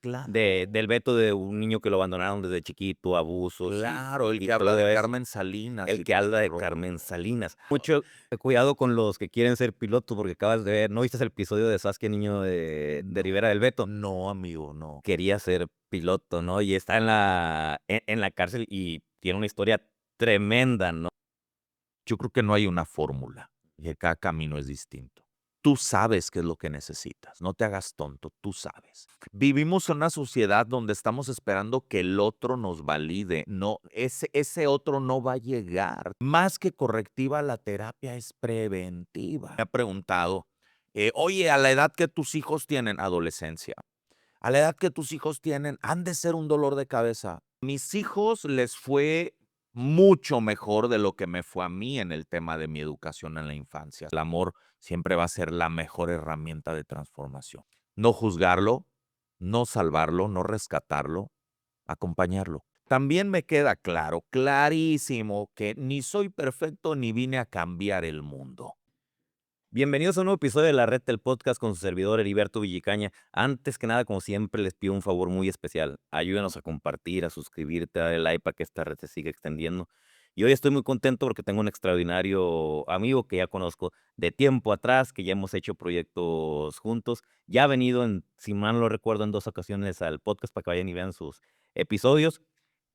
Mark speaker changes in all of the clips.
Speaker 1: claro.
Speaker 2: Del Beto, de un niño que lo abandonaron desde chiquito, abusos
Speaker 1: Claro, el
Speaker 2: y
Speaker 1: que habla
Speaker 2: todo
Speaker 1: de
Speaker 2: eso.
Speaker 1: Carmen Salinas
Speaker 2: El
Speaker 1: y
Speaker 2: que
Speaker 1: todo
Speaker 2: habla
Speaker 1: ese
Speaker 2: de
Speaker 1: rollo.
Speaker 2: Carmen Salinas. Mucho cuidado con los que quieren ser pilotos, porque acabas de ver, ¿no viste el episodio de Saskia Niño de
Speaker 1: No,
Speaker 2: Rivera del Beto?
Speaker 1: no, amigo, no.
Speaker 2: Quería ser piloto, ¿no? Y está en la cárcel y tiene una historia tremenda, ¿no?
Speaker 1: Yo creo que no hay una fórmula, y que cada camino es distinto. Tú sabes qué es lo que necesitas, no te hagas tonto, tú sabes. Vivimos en una sociedad donde estamos esperando que el otro nos valide, no, ese otro no va a llegar. Más que correctiva, la terapia es preventiva. Me ha preguntado, oye, a la edad que tus hijos tienen, adolescencia, a la edad que tus hijos tienen, han de ser un dolor de cabeza. Mis hijos les fue mucho mejor de lo que me fue a mí en el tema de mi educación en la infancia. El amor siempre va a ser la mejor herramienta de transformación. No juzgarlo, no salvarlo, no rescatarlo, acompañarlo. También me queda claro, clarísimo, que ni soy perfecto ni vine a cambiar el mundo.
Speaker 2: Bienvenidos a un nuevo episodio de La Red del Podcast con su servidor Heriberto Villicaña. Antes que nada, como siempre, les pido un favor muy especial. Ayúdanos a compartir, a suscribirte, a darle like para que esta red se siga extendiendo. Y hoy estoy muy contento porque tengo un extraordinario amigo que ya conozco de tiempo atrás, que ya hemos hecho proyectos juntos. Ya ha venido, si mal no lo recuerdo, en 2 ocasiones al podcast para que vayan y vean sus episodios.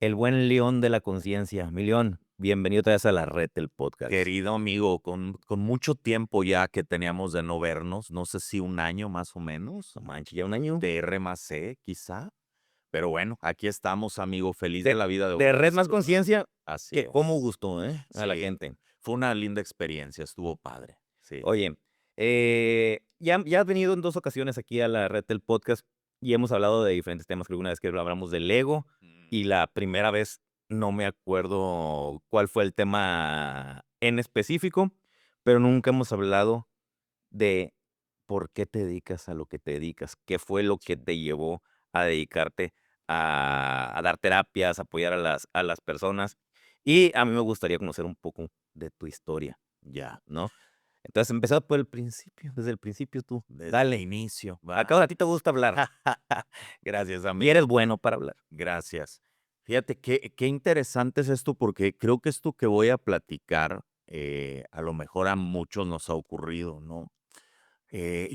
Speaker 2: El buen León de la Conciencia. Mi León, bienvenido otra vez a La Red del Podcast.
Speaker 1: Querido amigo, con mucho tiempo ya que teníamos de no vernos, no sé si un año más o menos,
Speaker 2: No manches, ya un año.
Speaker 1: de R más C quizá, pero bueno, aquí estamos, amigo, feliz de
Speaker 2: De
Speaker 1: la vida de
Speaker 2: de
Speaker 1: volver a
Speaker 2: Red Más
Speaker 1: saludar.
Speaker 2: Conciencia,
Speaker 1: Así
Speaker 2: que cómo
Speaker 1: es.
Speaker 2: gustó, a la
Speaker 1: Sí,
Speaker 2: gente.
Speaker 1: fue una linda experiencia, estuvo padre. Sí.
Speaker 2: Oye, ya has venido en 2 ocasiones aquí a la red del podcast y hemos hablado de diferentes temas. Creo que una vez que hablamos del ego
Speaker 1: Mm,
Speaker 2: y la primera vez no me acuerdo cuál fue el tema en específico, pero nunca hemos hablado de por qué te dedicas a lo que te dedicas, qué fue lo que te llevó a dedicarte a dar terapias, apoyar a las personas. Y a mí me gustaría conocer un poco de tu historia,
Speaker 1: ya,
Speaker 2: ¿no? Entonces, empezando por el principio, desde el principio tú,
Speaker 1: desde el
Speaker 2: dale.
Speaker 1: inicio, va.
Speaker 2: Acá a ti te gusta hablar
Speaker 1: Gracias,
Speaker 2: y
Speaker 1: amigo.
Speaker 2: eres bueno para hablar.
Speaker 1: Gracias. Fíjate qué interesante es esto, porque creo que esto que voy a platicar, a lo mejor a muchos nos ha ocurrido, ¿no?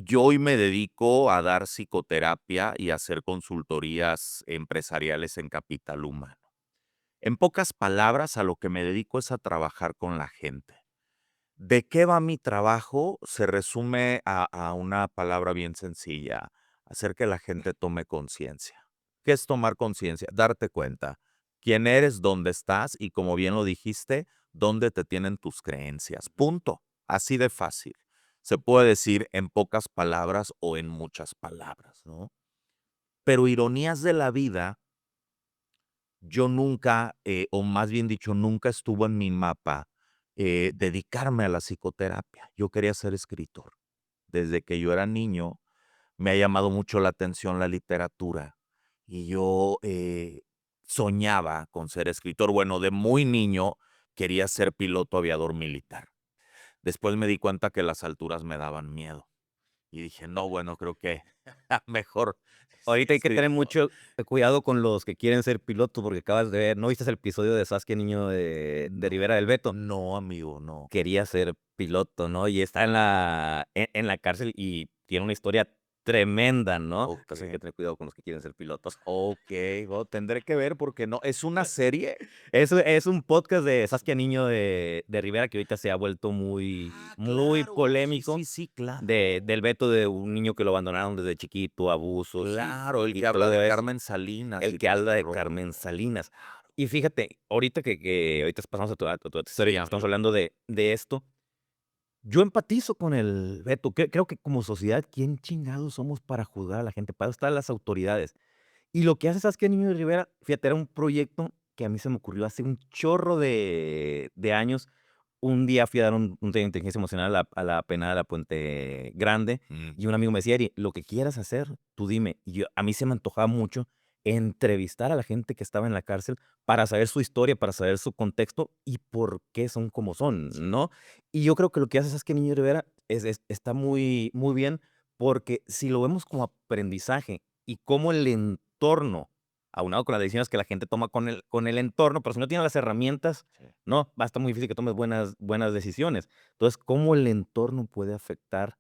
Speaker 1: Yo hoy me dedico a dar psicoterapia y a hacer consultorías empresariales en capital humano. En pocas palabras, a lo que me dedico es a trabajar con la gente. ¿De qué va mi trabajo? Se resume a una palabra bien sencilla, hacer que la gente tome conciencia. ¿Qué es tomar conciencia? Darte cuenta quién eres, dónde estás y, como bien lo dijiste, dónde te tienen tus creencias. Punto. Así de fácil. Se puede decir en pocas palabras o en muchas palabras, ¿no? Pero ironías de la vida, yo nunca, o más bien dicho, nunca estuvo en mi mapa dedicarme a la psicoterapia. Yo quería ser escritor. Desde que yo era niño, me ha llamado mucho la atención la literatura y yo soñaba con ser escritor. Bueno, de muy niño quería ser piloto aviador militar. Después me di cuenta que las alturas me daban miedo y dije, no, bueno, creo que mejor
Speaker 2: Ahorita hay que tener
Speaker 1: escritor.
Speaker 2: mucho cuidado con los que quieren ser pilotos, porque acabas de ver, ¿no viste el episodio de Saskia Niño de
Speaker 1: No,
Speaker 2: Rivera del Beto?
Speaker 1: no, amigo, no.
Speaker 2: Quería ser piloto, ¿no? Y está en la cárcel y tiene una historia tremenda, ¿no?
Speaker 1: Ok.
Speaker 2: Entonces hay que tener cuidado con los que quieren ser pilotos.
Speaker 1: Okey, bueno, tendré que ver porque no, ¿es una serie?
Speaker 2: Es un podcast de Saskia Niño de Rivera que ahorita se ha vuelto muy,
Speaker 1: Ah,
Speaker 2: muy
Speaker 1: claro, sí,
Speaker 2: polémico,
Speaker 1: sí, sí, claro.
Speaker 2: del Beto, de un niño que lo abandonaron desde chiquito, abusos
Speaker 1: Claro, el
Speaker 2: y
Speaker 1: que habla
Speaker 2: todo
Speaker 1: de
Speaker 2: eso.
Speaker 1: Carmen Salinas
Speaker 2: El
Speaker 1: y
Speaker 2: que
Speaker 1: todo
Speaker 2: habla
Speaker 1: ese
Speaker 2: de
Speaker 1: rollo.
Speaker 2: Carmen Salinas. Y fíjate, ahorita que ahorita pasamos a tu historia,
Speaker 1: Sí,
Speaker 2: ya que estamos
Speaker 1: amigo.
Speaker 2: hablando de esto, yo empatizo con el Beto. Creo que como sociedad, ¿quién chingados somos para juzgar a la gente? Para eso están las autoridades. Y lo que hace Saskia Niño de Rivera, fíjate, era un proyecto que a mí se me ocurrió hace un chorro de años. Un día fui a dar un taller de inteligencia emocional a la penal, a la Puente Grande,
Speaker 1: Mm,
Speaker 2: y un amigo me decía: "Eri, lo que quieras hacer, tú dime". Y a mí se me antojaba mucho entrevistar a la gente que estaba en la cárcel para saber su historia, para saber su contexto y por qué son como son, ¿no? Y yo creo que lo que hace Saskia Niño de Rivera está muy muy bien, porque si lo vemos como aprendizaje y cómo el entorno, aunado con las decisiones que la gente toma con el entorno, pero si no tienes las herramientas,
Speaker 1: Sí.
Speaker 2: no, va a estar muy difícil que tomes buenas decisiones. Entonces, ¿cómo el entorno puede afectar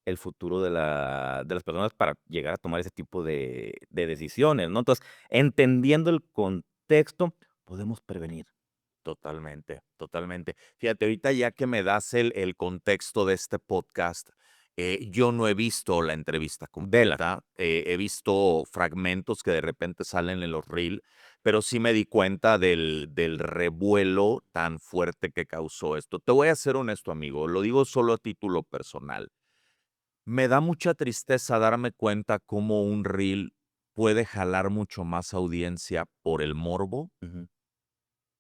Speaker 2: el futuro de las personas para llegar a tomar ese tipo de decisiones, ¿no? Entonces, entendiendo el contexto, podemos prevenir.
Speaker 1: Totalmente, totalmente. Fíjate, ahorita ya que me das el contexto de este podcast, yo no he visto la entrevista
Speaker 2: Vela.
Speaker 1: completa, he visto fragmentos que de repente salen en los reel, pero sí me di cuenta del revuelo tan fuerte que causó esto. Te voy a ser honesto, amigo, lo digo solo a título personal. Me da mucha tristeza darme cuenta cómo un reel puede jalar mucho más audiencia por el morbo
Speaker 2: Ujú.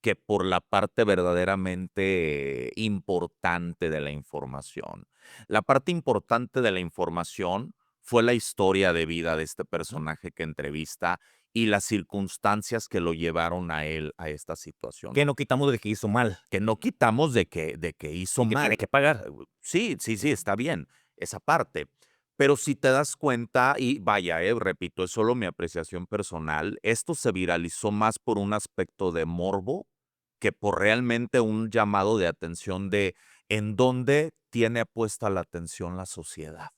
Speaker 1: que por la parte verdaderamente importante de la información. La parte importante de la información fue la historia de vida de este
Speaker 2: Ujú.
Speaker 1: personaje que entrevista y las circunstancias que lo llevaron a él a esta situación,
Speaker 2: Que no quitamos de que hizo mal
Speaker 1: que no quitamos de que hizo
Speaker 2: y que tiene
Speaker 1: mal.
Speaker 2: que pagar.
Speaker 1: Sí, sí, sí, está bien, esa parte. Pero si te das cuenta, y vaya, repito, es solo mi apreciación personal, esto se viralizó más por un aspecto de morbo que por realmente un llamado de atención de en dónde tiene puesta la atención la sociedad.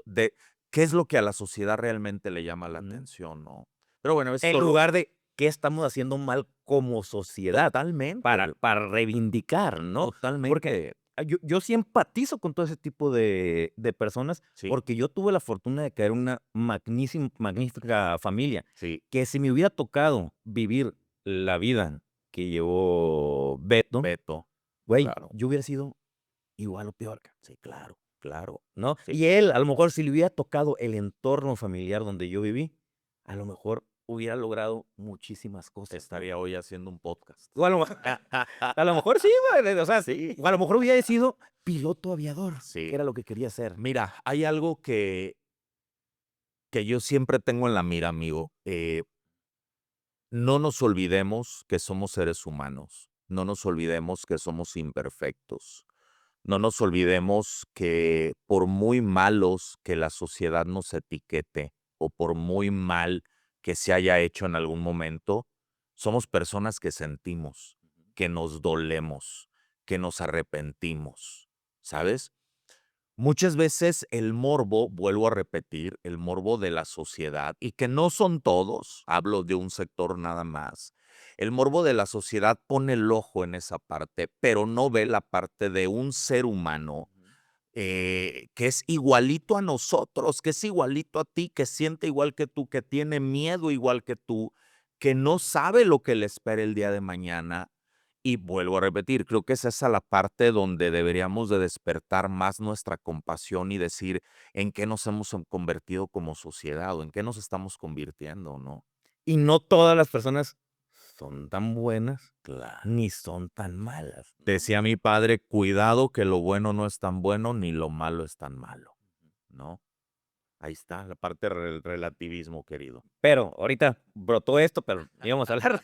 Speaker 1: De qué es lo que a la sociedad realmente le llama la
Speaker 2: Ujú.
Speaker 1: atención, ¿no? Pero bueno, es
Speaker 2: En
Speaker 1: solo
Speaker 2: lugar de qué estamos haciendo mal como sociedad
Speaker 1: totalmente,
Speaker 2: para reivindicar, ¿no? Porque
Speaker 1: totalmente.
Speaker 2: yo sí empatizo con todo ese tipo de personas,
Speaker 1: Sí,
Speaker 2: porque yo tuve la fortuna de caer en una magnífica familia,
Speaker 1: sí,
Speaker 2: que si me hubiera tocado vivir la vida que llevó Beto,
Speaker 1: Beto,
Speaker 2: güey,
Speaker 1: claro.
Speaker 2: yo hubiera sido igual o peor,
Speaker 1: Sí, claro, claro.
Speaker 2: ¿no?
Speaker 1: Sí,
Speaker 2: Y él, a lo mejor, si le hubiera tocado el entorno familiar donde yo viví, a lo mejor hubiera logrado muchísimas cosas, ¿no?
Speaker 1: estaría hoy haciendo un podcast.
Speaker 2: O a lo a lo mejor sí, güey, o sea,
Speaker 1: Sí,
Speaker 2: o a lo mejor hubiera sido piloto aviador, que
Speaker 1: sí.
Speaker 2: era lo que quería hacer.
Speaker 1: Mira, hay algo que yo siempre tengo en la mira, amigo. No nos olvidemos que somos seres humanos. No nos olvidemos que somos imperfectos. No nos olvidemos que por muy malos que la sociedad nos etiquete o por muy mal que se haya hecho en algún momento, somos personas que sentimos, que nos dolemos, que nos arrepentimos, ¿sabes? Muchas veces el morbo, vuelvo a repetir, el morbo de la sociedad, y que no son todos, hablo de un sector nada más, el morbo de la sociedad pone el ojo en esa parte, pero no ve la parte de un ser humano que es igualito a nosotros, que es igualito a ti, que siente igual que tú, que tiene miedo igual que tú, que no sabe lo que le espera el día de mañana. Y vuelvo a repetir, creo que es esa la parte donde deberíamos de despertar más nuestra compasión y decir en qué nos hemos convertido como sociedad o en qué nos estamos convirtiendo, ¿no?
Speaker 2: Y no todas las personas son tan buenas,
Speaker 1: Claro.
Speaker 2: ni son tan malas, ¿no?
Speaker 1: Decía mi padre, cuidado que lo bueno no es tan bueno ni lo malo es tan malo, ¿no? Ahí está la parte del relativismo, querido.
Speaker 2: Pero ahorita brotó esto, pero íbamos a hablar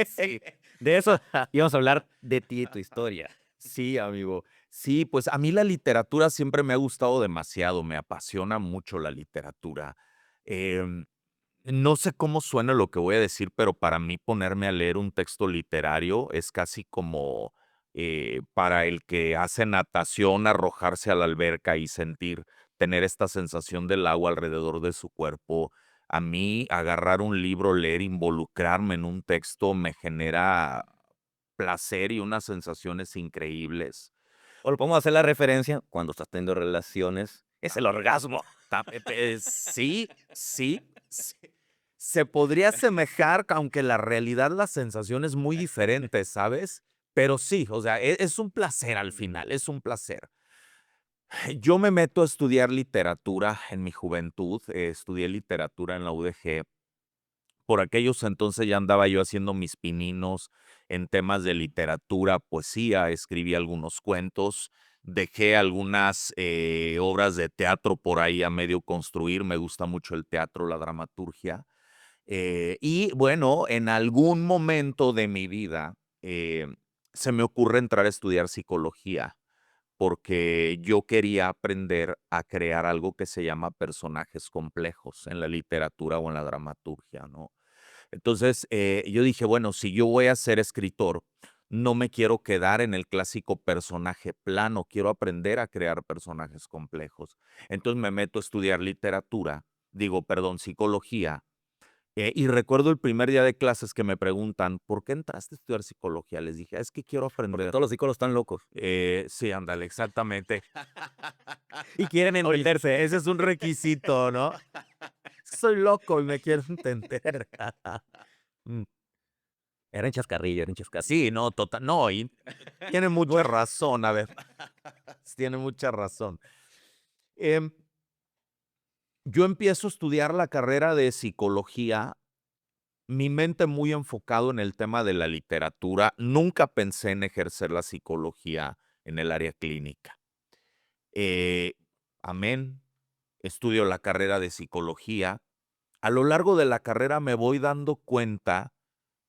Speaker 1: Sí.
Speaker 2: de eso, íbamos a hablar de ti y tu historia.
Speaker 1: Sí, amigo. Sí, pues a mí la literatura siempre me ha gustado demasiado, me apasiona mucho la literatura. Em, no sé cómo suena lo que voy a decir, pero para mí ponerme a leer un texto literario es casi como para el que hace natación, arrojarse a la alberca y sentir, tener esta sensación del agua alrededor de su cuerpo. A mí agarrar un libro, leer, involucrarme en un texto me genera placer y unas sensaciones increíbles.
Speaker 2: O lo podemos hacer la referencia cuando estás teniendo relaciones, es el orgasmo.
Speaker 1: Sí, sí, sí. Se podría asemejar, aunque la realidad, la sensación es muy diferente, ¿sabes? Pero sí, o sea, es un placer al final, es un placer. Yo me meto a estudiar literatura en mi juventud, estudié literatura en la UDG. Por aquellos entonces ya andaba yo haciendo mis pininos en temas de literatura, poesía, escribí algunos cuentos, dejé algunas obras de teatro por ahí a medio construir, me gusta mucho el teatro, la dramaturgia. Y bueno, en algún momento de mi vida se me ocurre entrar a estudiar psicología porque yo quería aprender a crear algo que se llama personajes complejos en la literatura o en la dramaturgia, ¿no? Entonces, yo dije, bueno, si yo voy a ser escritor, no me quiero quedar en el clásico personaje plano, quiero aprender a crear personajes complejos. Entonces me meto a estudiar literatura, digo, perdón, psicología, y recuerdo el primer día de clases que me preguntan, ¿por qué entraste a estudiar psicología? Les dije, es que quiero
Speaker 2: Porque
Speaker 1: aprender.
Speaker 2: todos los psicólogos están locos
Speaker 1: Sí, ándale, exactamente.
Speaker 2: y quieren
Speaker 1: Oye,
Speaker 2: entenderse.
Speaker 1: ese es un requisito, ¿no? Soy loco y me quiero entender. Mm,
Speaker 2: Eran chascarrillo, eran chascarrillo.
Speaker 1: Sí, no, total, no, y tiene mucha razón, a ver, tiene mucha razón. Em, yo empiezo a estudiar la carrera de psicología, mi mente muy enfocado en el tema de la literatura, nunca pensé en ejercer la psicología en el área clínica. Eh, amén, estudio la carrera de psicología. A lo largo de la carrera me voy dando cuenta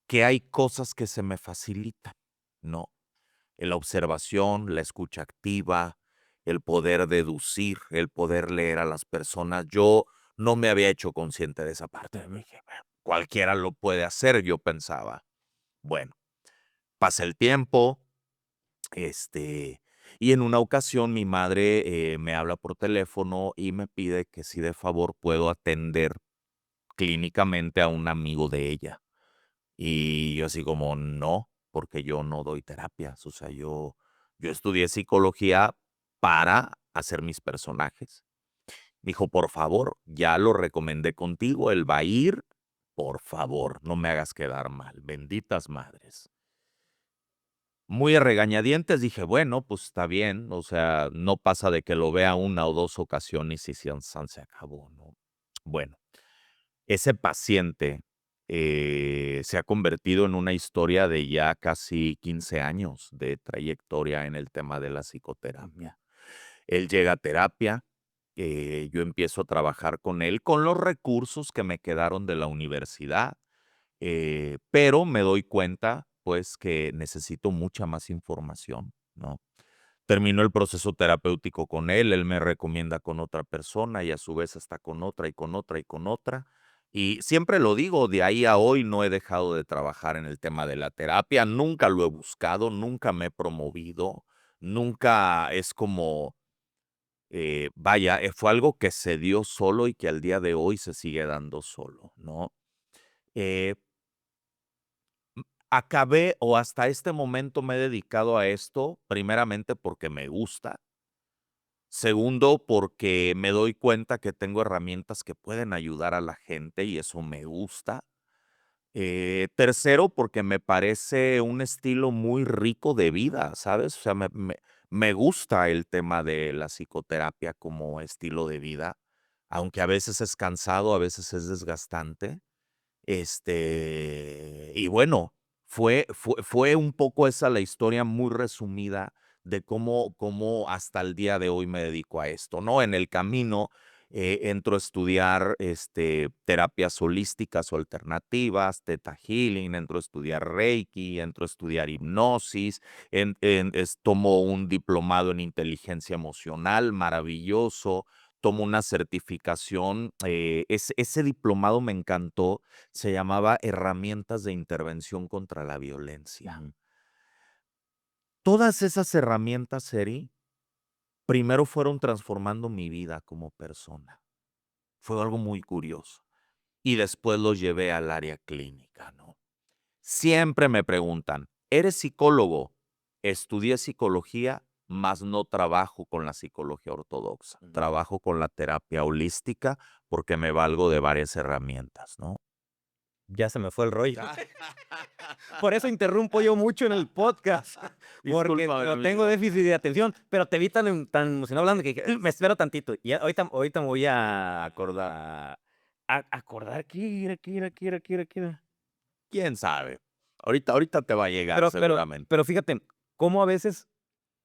Speaker 1: que hay cosas que se me facilitan, ¿no? La observación, la escucha activa, el poder deducir, el poder leer a las personas. Yo no me había hecho consciente de esa parte. Dije, "Bueno, cualquiera lo puede hacer", yo pensaba. Bueno, pasa el tiempo, este, y en una ocasión mi madre me habla por teléfono y me pide que si de favor puedo atender clínicamente a un amigo de ella. Y yo así como, no, porque yo no doy terapias. O sea, yo estudié psicología para hacer mis personajes. Dijo, por favor, ya lo recomendé contigo, él va a ir, por favor, no me hagas quedar mal, benditas madres. Muy a regañadientes dije, bueno, pues está bien, o sea, no pasa de que lo vea una o dos ocasiones y san se acabó, ¿no? Bueno, ese paciente, se ha convertido en una historia de ya casi 15 años de trayectoria en el tema de la
Speaker 2: Ujú.
Speaker 1: psicoterapia. Él llega a terapia, yo empiezo a trabajar con él con los recursos que me quedaron de la universidad, pero me doy cuenta, pues, que necesito mucha más información, ¿no? Termino el proceso terapéutico con él me recomienda con otra persona y a su vez está con otra y con otra y con otra. Y siempre lo digo, de ahí a hoy no he dejado de trabajar en el tema de la terapia, nunca lo he buscado, nunca me he promovido, nunca es como, vaya, fue algo que se dio solo y que al día de hoy se sigue dando solo, ¿no? Eh, acabé o hasta este momento me he dedicado a esto, primeramente porque me gusta. Segundo, porque me doy cuenta que tengo herramientas que pueden ayudar a la gente y eso me gusta. Tercero, porque me parece un estilo muy rico de vida, ¿sabes? O sea, me gusta el tema de la psicoterapia como estilo de vida, aunque a veces es cansado, a veces es desgastante. Y bueno, fue un poco esa la historia muy resumida de cómo hasta el día de hoy me dedico a esto, ¿no? En el camino, entro a estudiar, terapias holísticas o alternativas, Theta Healing, entro a estudiar Reiki, entro a estudiar hipnosis, tomo un diplomado en inteligencia emocional, maravilloso, tomo una certificación, ese diplomado me encantó, se llamaba Herramientas de Intervención contra la Violencia.
Speaker 2: Ujú.
Speaker 1: Todas esas herramientas, Eri, primero fueron transformando mi vida como persona. Fue algo muy curioso. Y después los llevé al área clínica, ¿no? Siempre me preguntan, ¿eres psicólogo? Estudié psicología, mas no trabajo con la psicología ortodoxa.
Speaker 2: Ujú.
Speaker 1: Trabajo con la terapia holística porque me valgo de varias herramientas, ¿no?
Speaker 2: Ya se me fue el rollo. Por eso interrumpo yo mucho en el podcast, porque
Speaker 1: Discúlpame,
Speaker 2: no tengo
Speaker 1: amigo.
Speaker 2: déficit de atención, pero te vi tan emocionado hablando que dije: Me espero tantito". Y ahorita me voy a
Speaker 1: Acordar.
Speaker 2: acordar qué era.
Speaker 1: ¿Quién sabe? Ahorita te va a llegar
Speaker 2: Pero pero
Speaker 1: seguramente.
Speaker 2: pero fíjate, cómo a veces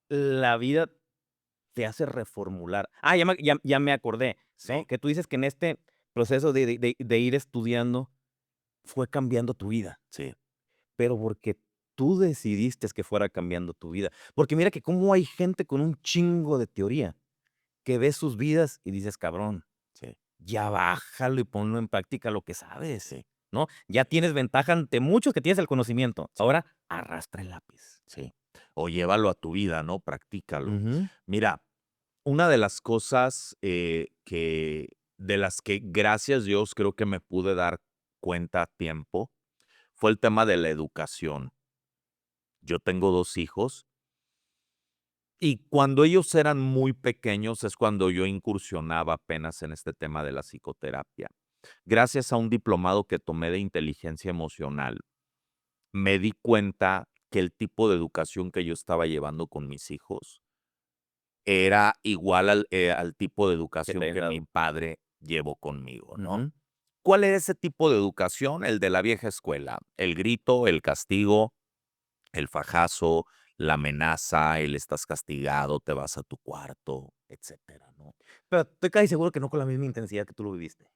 Speaker 2: la vida te hace reformular. Ya me acordé, ¿no?
Speaker 1: Sí,
Speaker 2: Que tú dices que en este proceso de ir estudiando fue cambiando tu vida,
Speaker 1: sí.
Speaker 2: pero porque tú decidiste que fuera cambiando tu vida. Porque mira que cómo hay gente con un chingo de teoría, que ves sus vidas y dices: "Cabrón,
Speaker 1: Sí,
Speaker 2: ya bájalo y ponlo en práctica lo que sabes",
Speaker 1: sí,
Speaker 2: ¿no? Ya tienes ventaja ante muchos que tienes el conocimiento.
Speaker 1: sí,
Speaker 2: Ahora arrastra el lápiz.
Speaker 1: sí. O llévalo a tu vida, ¿no? Practícalo.
Speaker 2: Ujú.
Speaker 1: Mira, una de las cosas, de las que, gracias Dios, creo que me pude dar cuenta a tiempo, fue el tema de la educación. Yo tengo 2 hijos, y cuando ellos eran muy pequeños es cuando yo incursionaba apenas en este tema de la psicoterapia. Gracias a un diplomado que tomé de inteligencia emocional, me di cuenta que el tipo de educación que yo estaba llevando con mis hijos era igual al tipo de
Speaker 2: Que te
Speaker 1: educación
Speaker 2: hayan
Speaker 1: que mi
Speaker 2: dado.
Speaker 1: padre llevó conmigo, ¿no?
Speaker 2: Ujú.
Speaker 1: ¿Cuál era ese tipo de educación? El de la vieja escuela, el grito, el castigo, el fajazo, la amenaza, el estás castigado, te vas a tu cuarto, etcétera, ¿no?
Speaker 2: Pero estoy casi seguro que no con la misma intensidad que tú lo viviste.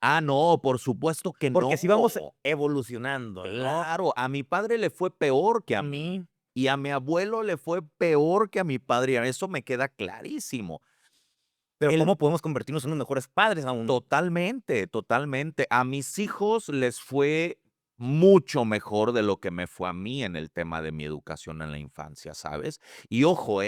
Speaker 1: Ah, no, por supuesto que
Speaker 2: Porque
Speaker 1: no.
Speaker 2: sí vamos evolucionando, ¿no?
Speaker 1: Claro, a mi padre le fue peor que a mí, y a mi abuelo le fue peor que a mi padre, y eso me queda clarísimo.
Speaker 2: Pero
Speaker 1: El
Speaker 2: ¿cómo podemos convertirnos en unos mejores padres aún?
Speaker 1: Totalmente, totalmente. A mis hijos les fue mucho mejor de lo que me fue a mí en el tema de mi educación en la infancia, ¿sabes? Y ojo,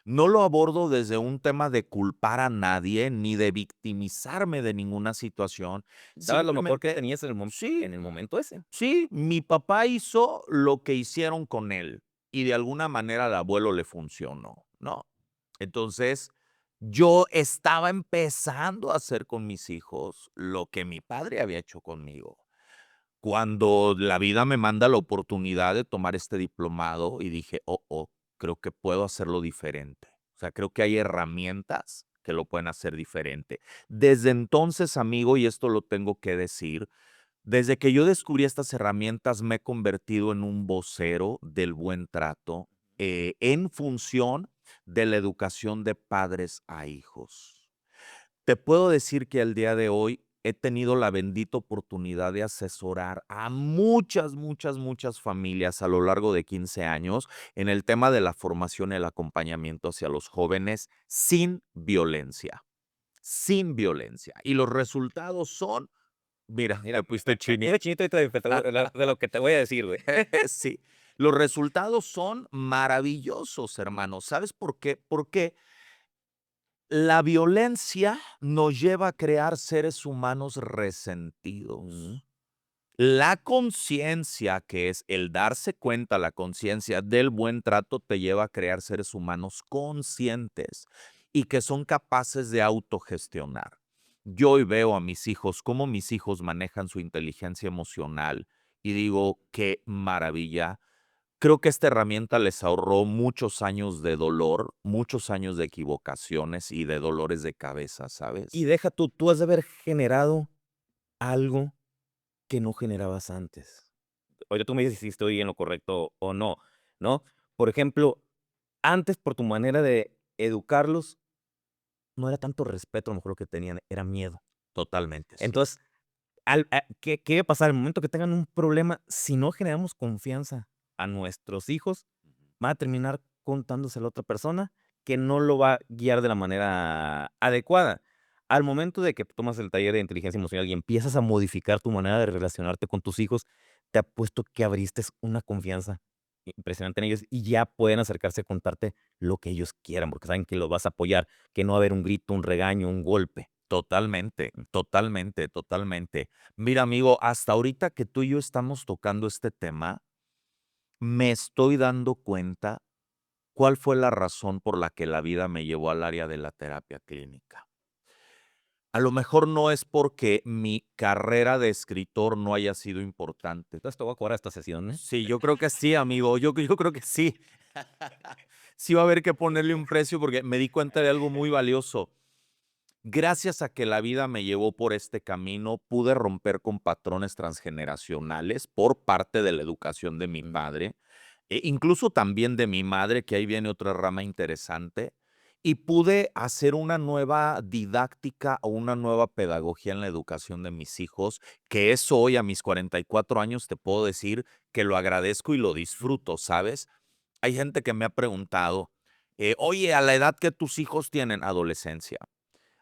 Speaker 1: no lo abordo desde un tema de culpar a nadie, ni de victimizarme de ninguna situación.
Speaker 2: Dabas lo mejor que
Speaker 1: Simplemente,
Speaker 2: tenías
Speaker 1: sí,
Speaker 2: en el momento ese.
Speaker 1: sí, mi papá hizo lo que hicieron con él y de alguna manera al abuelo le funcionó, ¿no? Entonces, yo estaba empezando a hacer con mis hijos lo que mi padre había hecho conmigo. Cuando la vida me manda la oportunidad de tomar este diplomado y dije: "Oh, oh, creo que puedo hacerlo diferente". O sea, creo que hay herramientas que lo pueden hacer diferente. Desde entonces, amigo, y esto lo tengo que decir, desde que yo descubrí estas herramientas, me he convertido en un vocero del buen trato, en función de la educación de padres a hijos. Te puedo decir que al día de hoy he tenido la bendita oportunidad de asesorar a muchas, muchas, muchas familias a lo largo de 15 años en el tema de la formación y el acompañamiento hacia los jóvenes sin violencia, sin violencia. Y los resultados son, mira,
Speaker 2: Mira,
Speaker 1: te pusiste
Speaker 2: mira
Speaker 1: chinito.
Speaker 2: chinito ahorita de lo que te voy a decir, güey.
Speaker 1: Sí, los resultados son maravillosos, hermanos. ¿Sabes por qué? Porque la violencia nos lleva a crear seres humanos
Speaker 2: Ujú.
Speaker 1: resentidos. La conciencia, que es el darse cuenta, la conciencia del buen trato, te lleva a crear seres humanos conscientes y que son capaces de autogestionar. Yo hoy veo a mis hijos, cómo mis hijos manejan su inteligencia emocional y digo, qué maravilla. Creo que esta herramienta les ahorró muchos años de dolor, muchos años de equivocaciones y de dolores de cabeza,
Speaker 2: Y
Speaker 1: ¿sabes?
Speaker 2: deja tú has de haber generado algo que no generabas antes. Ahorita tú me dices si estoy en lo correcto o no, ¿no? Por ejemplo, antes, por tu manera de educarlos, no era tanto respeto, a lo mejor lo que tenían, era miedo.
Speaker 1: Totalmente, sí.
Speaker 2: Entonces, ¿qué va a pasar? Al momento que tengan un problema, si no generamos confianza a nuestros hijos, van a terminar contándoselo a otra persona que no lo va a guiar de la manera adecuada. Al momento de que tomas el taller de inteligencia emocional y empiezas a modificar tu manera de relacionarte con tus hijos, te apuesto que abriste una confianza impresionante en ellos y ya pueden acercarse a contarte lo que ellos quieran, porque saben que los vas a apoyar, que no va a haber un grito, un regaño, un golpe.
Speaker 1: Totalmente, totalmente, totalmente. Mira, amigo, hasta ahorita que tú y yo estamos tocando este tema, me estoy dando cuenta cuál fue la razón por la que la vida me llevó al área de la terapia clínica. A lo mejor no es porque mi carrera de escritor no haya sido importante.
Speaker 2: Entonces te voy a cobrar esta sesión, ¿eh?
Speaker 1: Sí, yo creo que sí, amigo. Yo creo que sí. Sí va a haber que ponerle un precio porque me di cuenta de algo muy valioso. Gracias a que la vida me llevó por este camino, pude romper con patrones transgeneracionales por parte de la educación de mi
Speaker 2: Mm.
Speaker 1: padre, incluso también de mi madre, que ahí viene otra rama interesante. y pude hacer una nueva didáctica o una nueva pedagogía en la educación de mis hijos, que eso hoy a mis 44 años te puedo decir que lo agradezco y lo disfruto, ¿sabes? Hay gente que me ha preguntado, oye, a la edad que tus hijos tienen, adolescencia,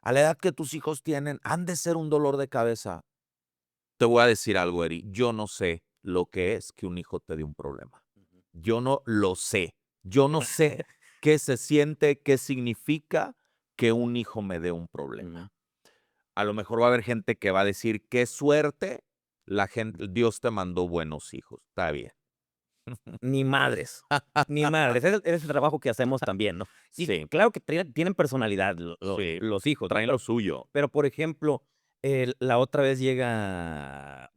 Speaker 1: a la edad que tus hijos tienen, han de ser un dolor de cabeza. Te voy a decir algo, Eri, yo no sé lo que es que un hijo te dé un problema.
Speaker 2: Ujú.
Speaker 1: Yo no lo sé. Yo no sé qué se siente, qué significa que un hijo me dé un
Speaker 2: Ujú.
Speaker 1: problema. A lo mejor va a haber gente que va a decir, qué suerte, la gente, Dios te mandó buenos hijos. Está bien.
Speaker 2: Ni madres, ni madres. Es el trabajo que hacemos también, ¿no? Y
Speaker 1: Sí,
Speaker 2: claro que tienen personalidad
Speaker 1: sí,
Speaker 2: los hijos, ¿no?
Speaker 1: traen lo suyo.
Speaker 2: Pero, por ejemplo, la otra vez llega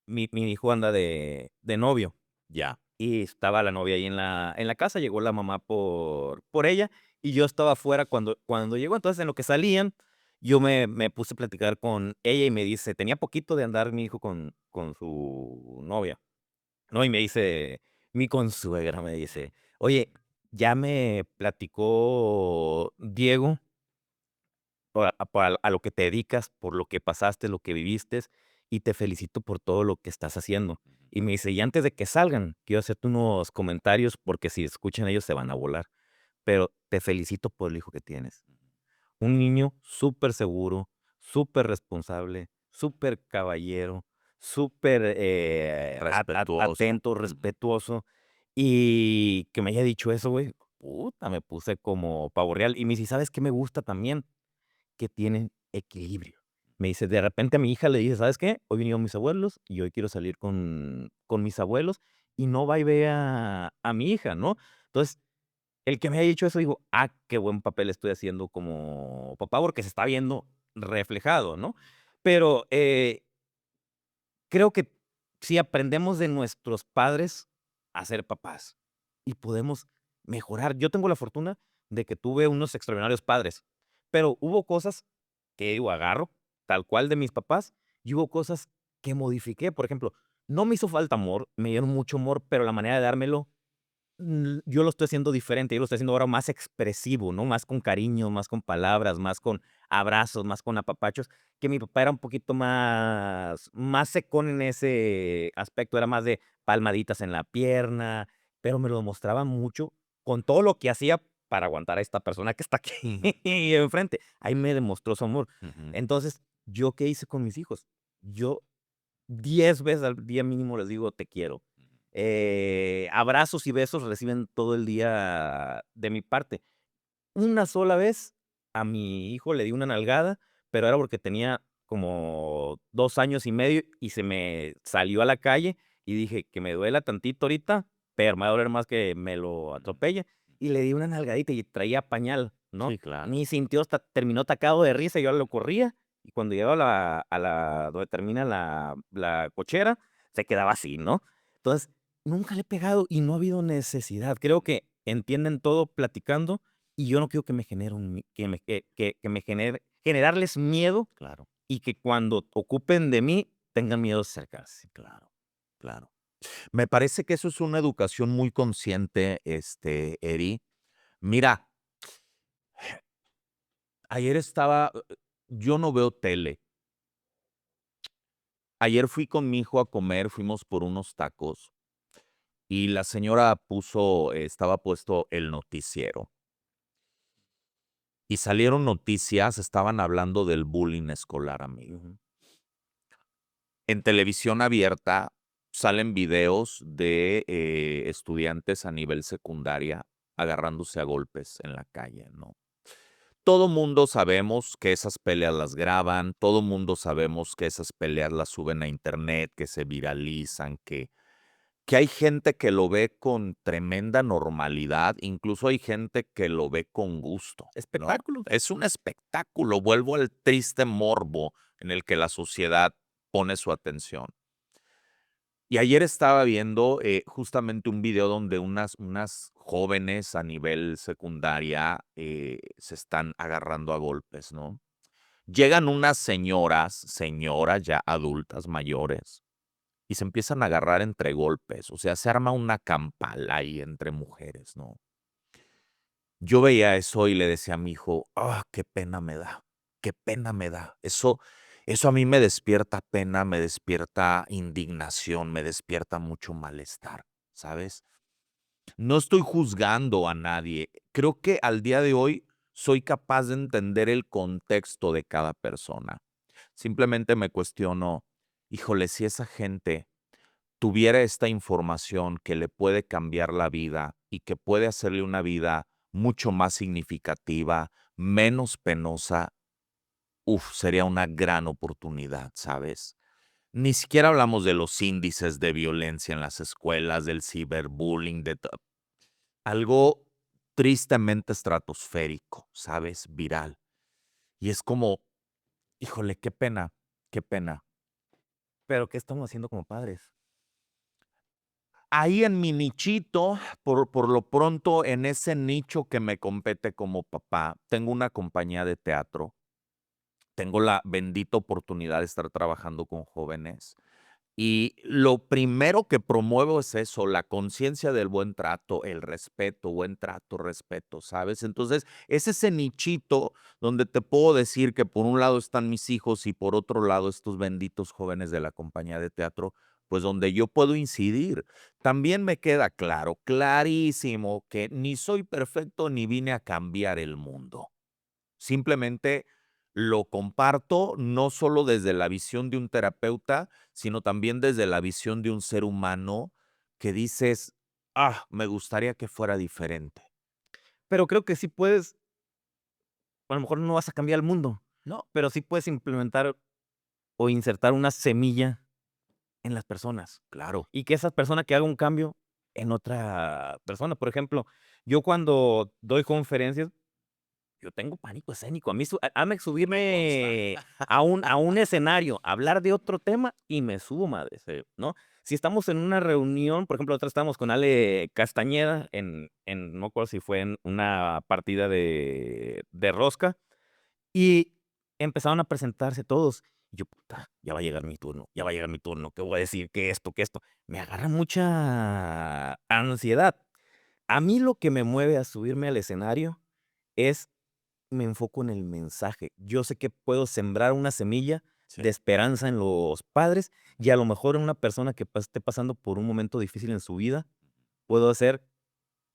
Speaker 2: mi hijo anda de novio,
Speaker 1: Ya.
Speaker 2: y estaba la novia ahí en la casa, llegó la mamá por ella, y yo estaba afuera cuando llegó. Entonces, en lo que salían, yo me puse a platicar con ella, y me dice tenía poquito de andar mi hijo con su novia, ¿no? Y me dice mi consuegra, me dice: "Oye, ya me platicó Diego a lo que te dedicas, por lo que pasaste, lo que viviste, y te felicito por todo lo que estás haciendo". Y me dice: "Y antes de que salgan, quiero hacerte unos comentarios, porque si escuchan ellos se van a volar, pero te felicito por el hijo que tienes. Un niño súper seguro, súper responsable, súper caballero, súper,
Speaker 1: Respetuoso.
Speaker 2: atento,
Speaker 1: Ujú.
Speaker 2: respetuoso". Y que me haya dicho eso, güey, puta, me puse como pavo real. Y me dice: "¿Sabes qué me gusta también? Que tienen equilibrio". Me dice, de repente a mi hija le dice: "¿Sabes qué? Hoy vinieron mis abuelos y hoy quiero salir con mis abuelos", y no va y ve a mi hija, ¿no? Entonces, el que me haya dicho eso, digo: "Ah, qué buen papel estoy haciendo como papá", porque se está viendo reflejado, ¿no? Pero, creo que si aprendemos de nuestros padres a ser papás y podemos mejorar. Yo tengo la fortuna de que tuve unos extraordinarios padres, pero hubo cosas que digo, agarro tal cual de mis papás, y hubo cosas que modifiqué. Por ejemplo, no me hizo falta amor, me dieron mucho amor, pero la manera de dármelo yo lo estoy haciendo diferente, yo lo estoy haciendo ahora más expresivo, ¿no? Más con cariño, más con palabras, más con abrazos, más con apapachos, que mi papá era un poquito más secón en ese aspecto, era más de palmaditas en la pierna, pero me lo demostraba mucho con todo lo que hacía para aguantar a esta persona que está aquí
Speaker 1: Ujú,
Speaker 2: enfrente. Ahí me demostró su amor.
Speaker 1: ujú,
Speaker 2: Entonces, ¿yo qué hice con mis hijos? Yo 10 veces al día mínimo les digo: "Te quiero". Abrazos y besos reciben todo el día de mi parte. Una sola vez a mi hijo le di una nalgada, pero era porque tenía como 2 años y medio y se me salió a la calle, y dije: "Que me duela tantito ahorita, pero me va a doler más que me lo
Speaker 1: ujú.
Speaker 2: atropelle", y le di una nalgadita y traía pañal, ¿no?
Speaker 1: Sí, claro.
Speaker 2: Ni sintió, hasta terminó atacado de risa, yo lo corría, y cuando llegaba a la donde termina la cochera, se quedaba así, ¿no? Entonces, nunca le he pegado y no ha habido necesidad. Creo que entienden todo platicando, y yo no quiero que me genere un mi que me generarles miedo,
Speaker 1: Claro,
Speaker 2: y que cuando ocupen de mí tengan miedo de acercarse.
Speaker 1: claro, claro. Me parece que eso es una educación muy consciente, Eri. Mira, ayer estaba, yo no veo tele. Ayer fui con mi hijo a comer, fuimos por unos tacos y la señora puso, estaba puesto el noticiero y salieron noticias, estaban hablando del bullying escolar, amigo.
Speaker 2: Ujú,
Speaker 1: En televisión abierta salen videos de estudiantes a nivel secundaria agarrándose a golpes en la calle, ¿no? Todo mundo sabemos que esas peleas las graban, todo mundo sabemos que esas peleas las suben a internet, que se viralizan, que hay gente que lo ve con tremenda normalidad, incluso hay gente que lo ve con gusto, ¿no?
Speaker 2: espectáculos.
Speaker 1: Es un espectáculo, vuelvo al triste morbo en el que la sociedad pone su atención. Y ayer estaba viendo, justamente un video donde unas jóvenes a nivel secundaria, se están agarrando a golpes, ¿no? Llegan unas señoras ya adultas, mayores, y se empiezan a agarrar entre golpes, o sea, se arma una campal ahí entre mujeres, ¿no? Yo veía eso y le decía a mi hijo: "Ah, qué pena me da, qué pena me da". Eso a mí me despierta pena, me despierta indignación, me despierta mucho malestar, ¿sabes? No estoy juzgando a nadie. Creo que al día de hoy soy capaz de entender el contexto de cada persona. Simplemente me cuestiono, híjole, si esa gente tuviera esta información que le puede cambiar la vida y que puede hacerle una vida mucho más significativa, menos penosa, sería una gran oportunidad, ¿sabes? Ni siquiera hablamos de los índices de violencia en las escuelas, del ciberbullying, algo tristemente estratosférico, ¿sabes? Viral. Y es como, híjole, qué pena, qué pena.
Speaker 2: Pero, ¿qué estamos haciendo como padres?
Speaker 1: Ahí en mi nichito, por lo pronto, en ese nicho que me compete como papá, tengo una compañía de teatro, tengo la bendita oportunidad de estar trabajando con jóvenes. Y lo primero que promuevo es eso, la conciencia del buen trato, el respeto, buen trato, respeto, ¿sabes? Entonces, es ese nichito donde te puedo decir que por un lado están mis hijos y por otro lado estos benditos jóvenes de la compañía de teatro, pues donde yo puedo incidir. También me queda claro, clarísimo, que ni soy perfecto ni vine a cambiar el mundo. Simplemente lo comparto, no solo desde la visión de un terapeuta, sino también desde la visión de un ser humano que dices: me gustaría que fuera diferente".
Speaker 2: Pero creo que sí puedes, a lo mejor no vas a cambiar el mundo,
Speaker 1: No,
Speaker 2: pero sí puedes implementar o insertar una semilla en las personas,
Speaker 1: claro.
Speaker 2: y que esa persona que haga un cambio en otra persona. Por ejemplo, yo cuando doy conferencias, yo tengo pánico escénico. A mí hazme
Speaker 1: Me consta.
Speaker 2: subirme a un escenario, hablar de otro tema y me subo, madres, ¿no? Si estamos en una reunión, por ejemplo, nosotros estábamos con Ale Castañeda no me acuerdo si fue en una partida de rosca, y empezaron a presentarse todos. Y yo: "Puta, ya va a llegar mi turno, ya va a llegar mi turno, ¿qué voy a decir? ¿Qué esto? ¿Qué esto?". Me agarra mucha ansiedad. A mí lo que me mueve a subirme al escenario es me enfoco en el mensaje. Yo sé que puedo sembrar una semilla
Speaker 1: Sí,
Speaker 2: de esperanza en los padres y a lo mejor en una persona que esté pasando por un momento difícil en su vida, puedo hacer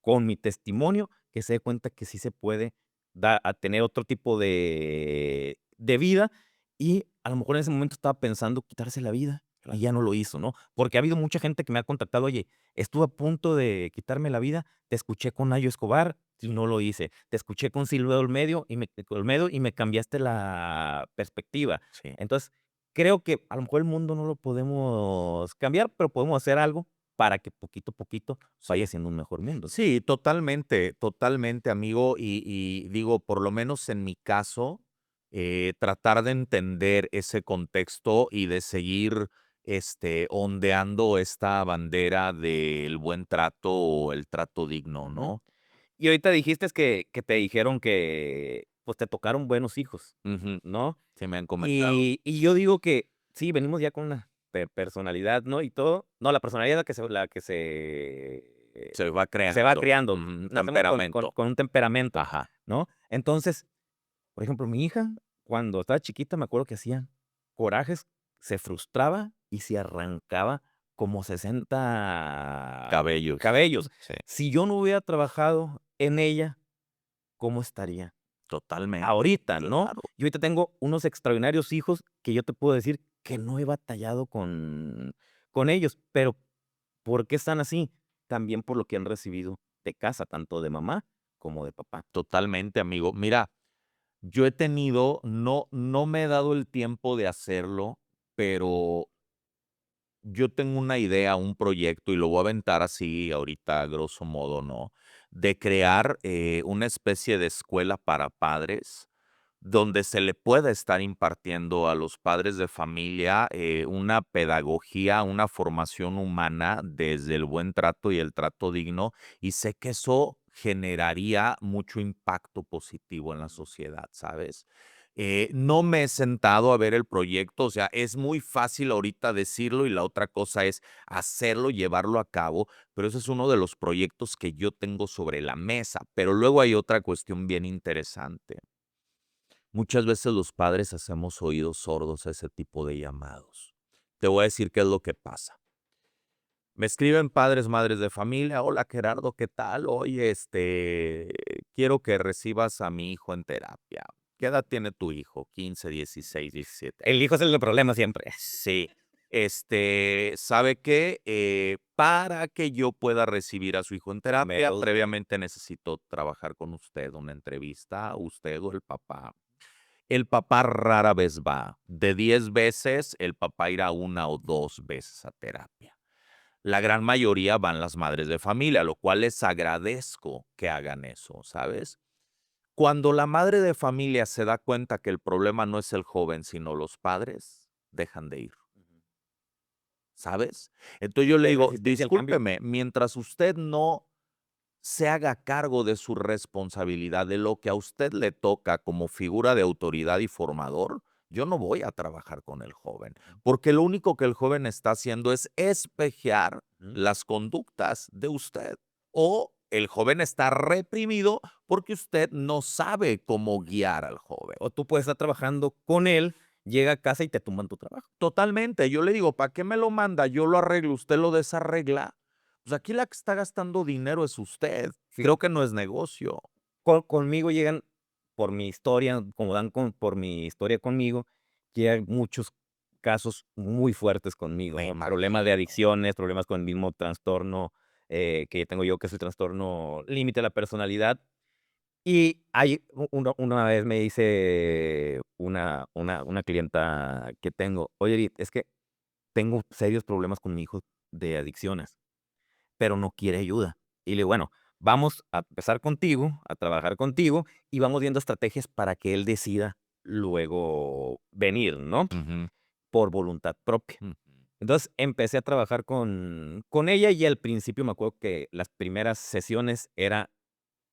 Speaker 2: con mi testimonio que se dé cuenta que sí se puede a tener otro tipo de vida y a lo mejor en ese momento estaba pensando quitarse la vida y
Speaker 1: claro.
Speaker 2: ya no lo hizo, ¿no? Porque ha habido mucha gente que me ha contactado, oye, estuve a punto de quitarme la vida, te escuché con Nayo Escobar y no lo hice, te escuché con Silvio Olmedo y me cambiaste la perspectiva.
Speaker 1: Sí.
Speaker 2: Entonces, creo que a lo mejor el mundo no lo podemos cambiar, pero podemos hacer algo para que poquito a poquito
Speaker 1: Sí.
Speaker 2: vaya siendo un mejor mundo.
Speaker 1: Sí, totalmente, totalmente, amigo. Y digo, por lo menos en mi caso, tratar de entender ese contexto y de seguir ondeando esta bandera del buen trato o el trato digno,
Speaker 2: Ujú.
Speaker 1: ¿no?
Speaker 2: Y ahorita dijiste que te dijeron que, pues, te tocaron buenos hijos,
Speaker 1: Ujú.
Speaker 2: ¿no?
Speaker 1: Sí, me han comentado.
Speaker 2: Y yo digo que sí, venimos ya con una personalidad, ¿no? Y todo. No, la personalidad
Speaker 1: Se va
Speaker 2: se va
Speaker 1: creando.
Speaker 2: creando.
Speaker 1: Ujú,
Speaker 2: Nacemos
Speaker 1: temperamento.
Speaker 2: con un temperamento,
Speaker 1: Ajá.
Speaker 2: ¿no? Entonces, por ejemplo, mi hija, cuando estaba chiquita, me acuerdo que hacía corajes, se frustraba y se arrancaba como 60
Speaker 1: Cabellos.
Speaker 2: cabellos.
Speaker 1: Sí,
Speaker 2: Si yo no hubiera trabajado en ella, ¿cómo estaría
Speaker 1: totalmente.
Speaker 2: ahorita, no?
Speaker 1: Claro.
Speaker 2: Yo ahorita tengo unos extraordinarios hijos que yo te puedo decir que no he batallado con ellos, pero ¿por qué están así? También por lo que han recibido de casa, tanto de mamá como de papá.
Speaker 1: Totalmente, amigo. Mira, yo he tenido, no me he dado el tiempo de hacerlo, pero yo tengo una idea, un proyecto, y lo voy a aventar así ahorita, a grosso modo, ¿no? De crear una especie de escuela para padres, donde se le pueda estar impartiendo a los padres de familia una pedagogía, una formación humana desde el buen trato y el trato digno, y sé que eso generaría mucho impacto positivo en la sociedad, ¿sabes? No me he sentado a ver el proyecto, o sea, es muy fácil ahorita decirlo y la otra cosa es hacerlo, llevarlo a cabo, pero ese es uno de los proyectos que yo tengo sobre la mesa. Pero luego hay otra cuestión bien interesante. Muchas veces los padres hacemos oídos sordos a ese tipo de llamados. Te voy a decir qué es lo que pasa. Me escriben padres, madres de familia, hola Gerardo, ¿qué tal? Oye, quiero que recibas a mi hijo en terapia. ¿Qué edad tiene tu hijo? 15, 16, 17
Speaker 2: El hijo es el problema siempre.
Speaker 1: Sí. ¿Sabe qué? Para que yo pueda recibir a su hijo en terapia,
Speaker 2: Meros.
Speaker 1: previamente necesito trabajar con usted, una entrevista, usted o el papá. El papá rara vez va. De 10 veces, el papá irá una o 2 veces a terapia. La gran mayoría van las madres de familia, lo cual les agradezco que hagan eso, ¿sabes? Cuando la madre de familia se da cuenta que el problema no es el joven, sino los padres, dejan de ir, ¿sabes? Entonces yo le
Speaker 2: ¿Hay
Speaker 1: digo,
Speaker 2: resistencia al cambio?
Speaker 1: discúlpeme, mientras usted no se haga cargo de su responsabilidad, de lo que a usted le toca como figura de autoridad y formador, yo no voy a trabajar con el joven, porque lo único que el joven está haciendo es espejear
Speaker 2: Ujú.
Speaker 1: las conductas de usted. O el joven está reprimido porque usted no sabe cómo guiar al joven.
Speaker 2: O tú puedes estar trabajando con él, llega a casa y te tumban tu trabajo.
Speaker 1: Totalmente, yo le digo, ¿para qué me lo manda? Yo lo arreglo, usted lo desarregla. Pues aquí la que está gastando dinero es usted.
Speaker 2: Sí.
Speaker 1: Creo que no es negocio.
Speaker 2: Conmigo llegan por mi historia, como dan por mi historia conmigo, llegan muchos casos muy fuertes conmigo,
Speaker 1: Me
Speaker 2: ¿no? Problemas de
Speaker 1: imagino.
Speaker 2: adicciones, problemas con el mismo trastorno que tengo yo, que es el trastorno límite de la personalidad. Y hay una vez me dice una clienta que tengo: "Oye, Edith, es que tengo serios problemas con mi hijo de adicciones, pero no quiere ayuda". Y le digo: "Bueno, vamos a empezar contigo, a trabajar contigo, y vamos viendo estrategias para que él decida luego venir, ¿no?
Speaker 1: Ujú,
Speaker 2: Por voluntad propia".
Speaker 1: ujú.
Speaker 2: Entonces, empecé a trabajar con ella, y al principio me acuerdo que las primeras sesiones era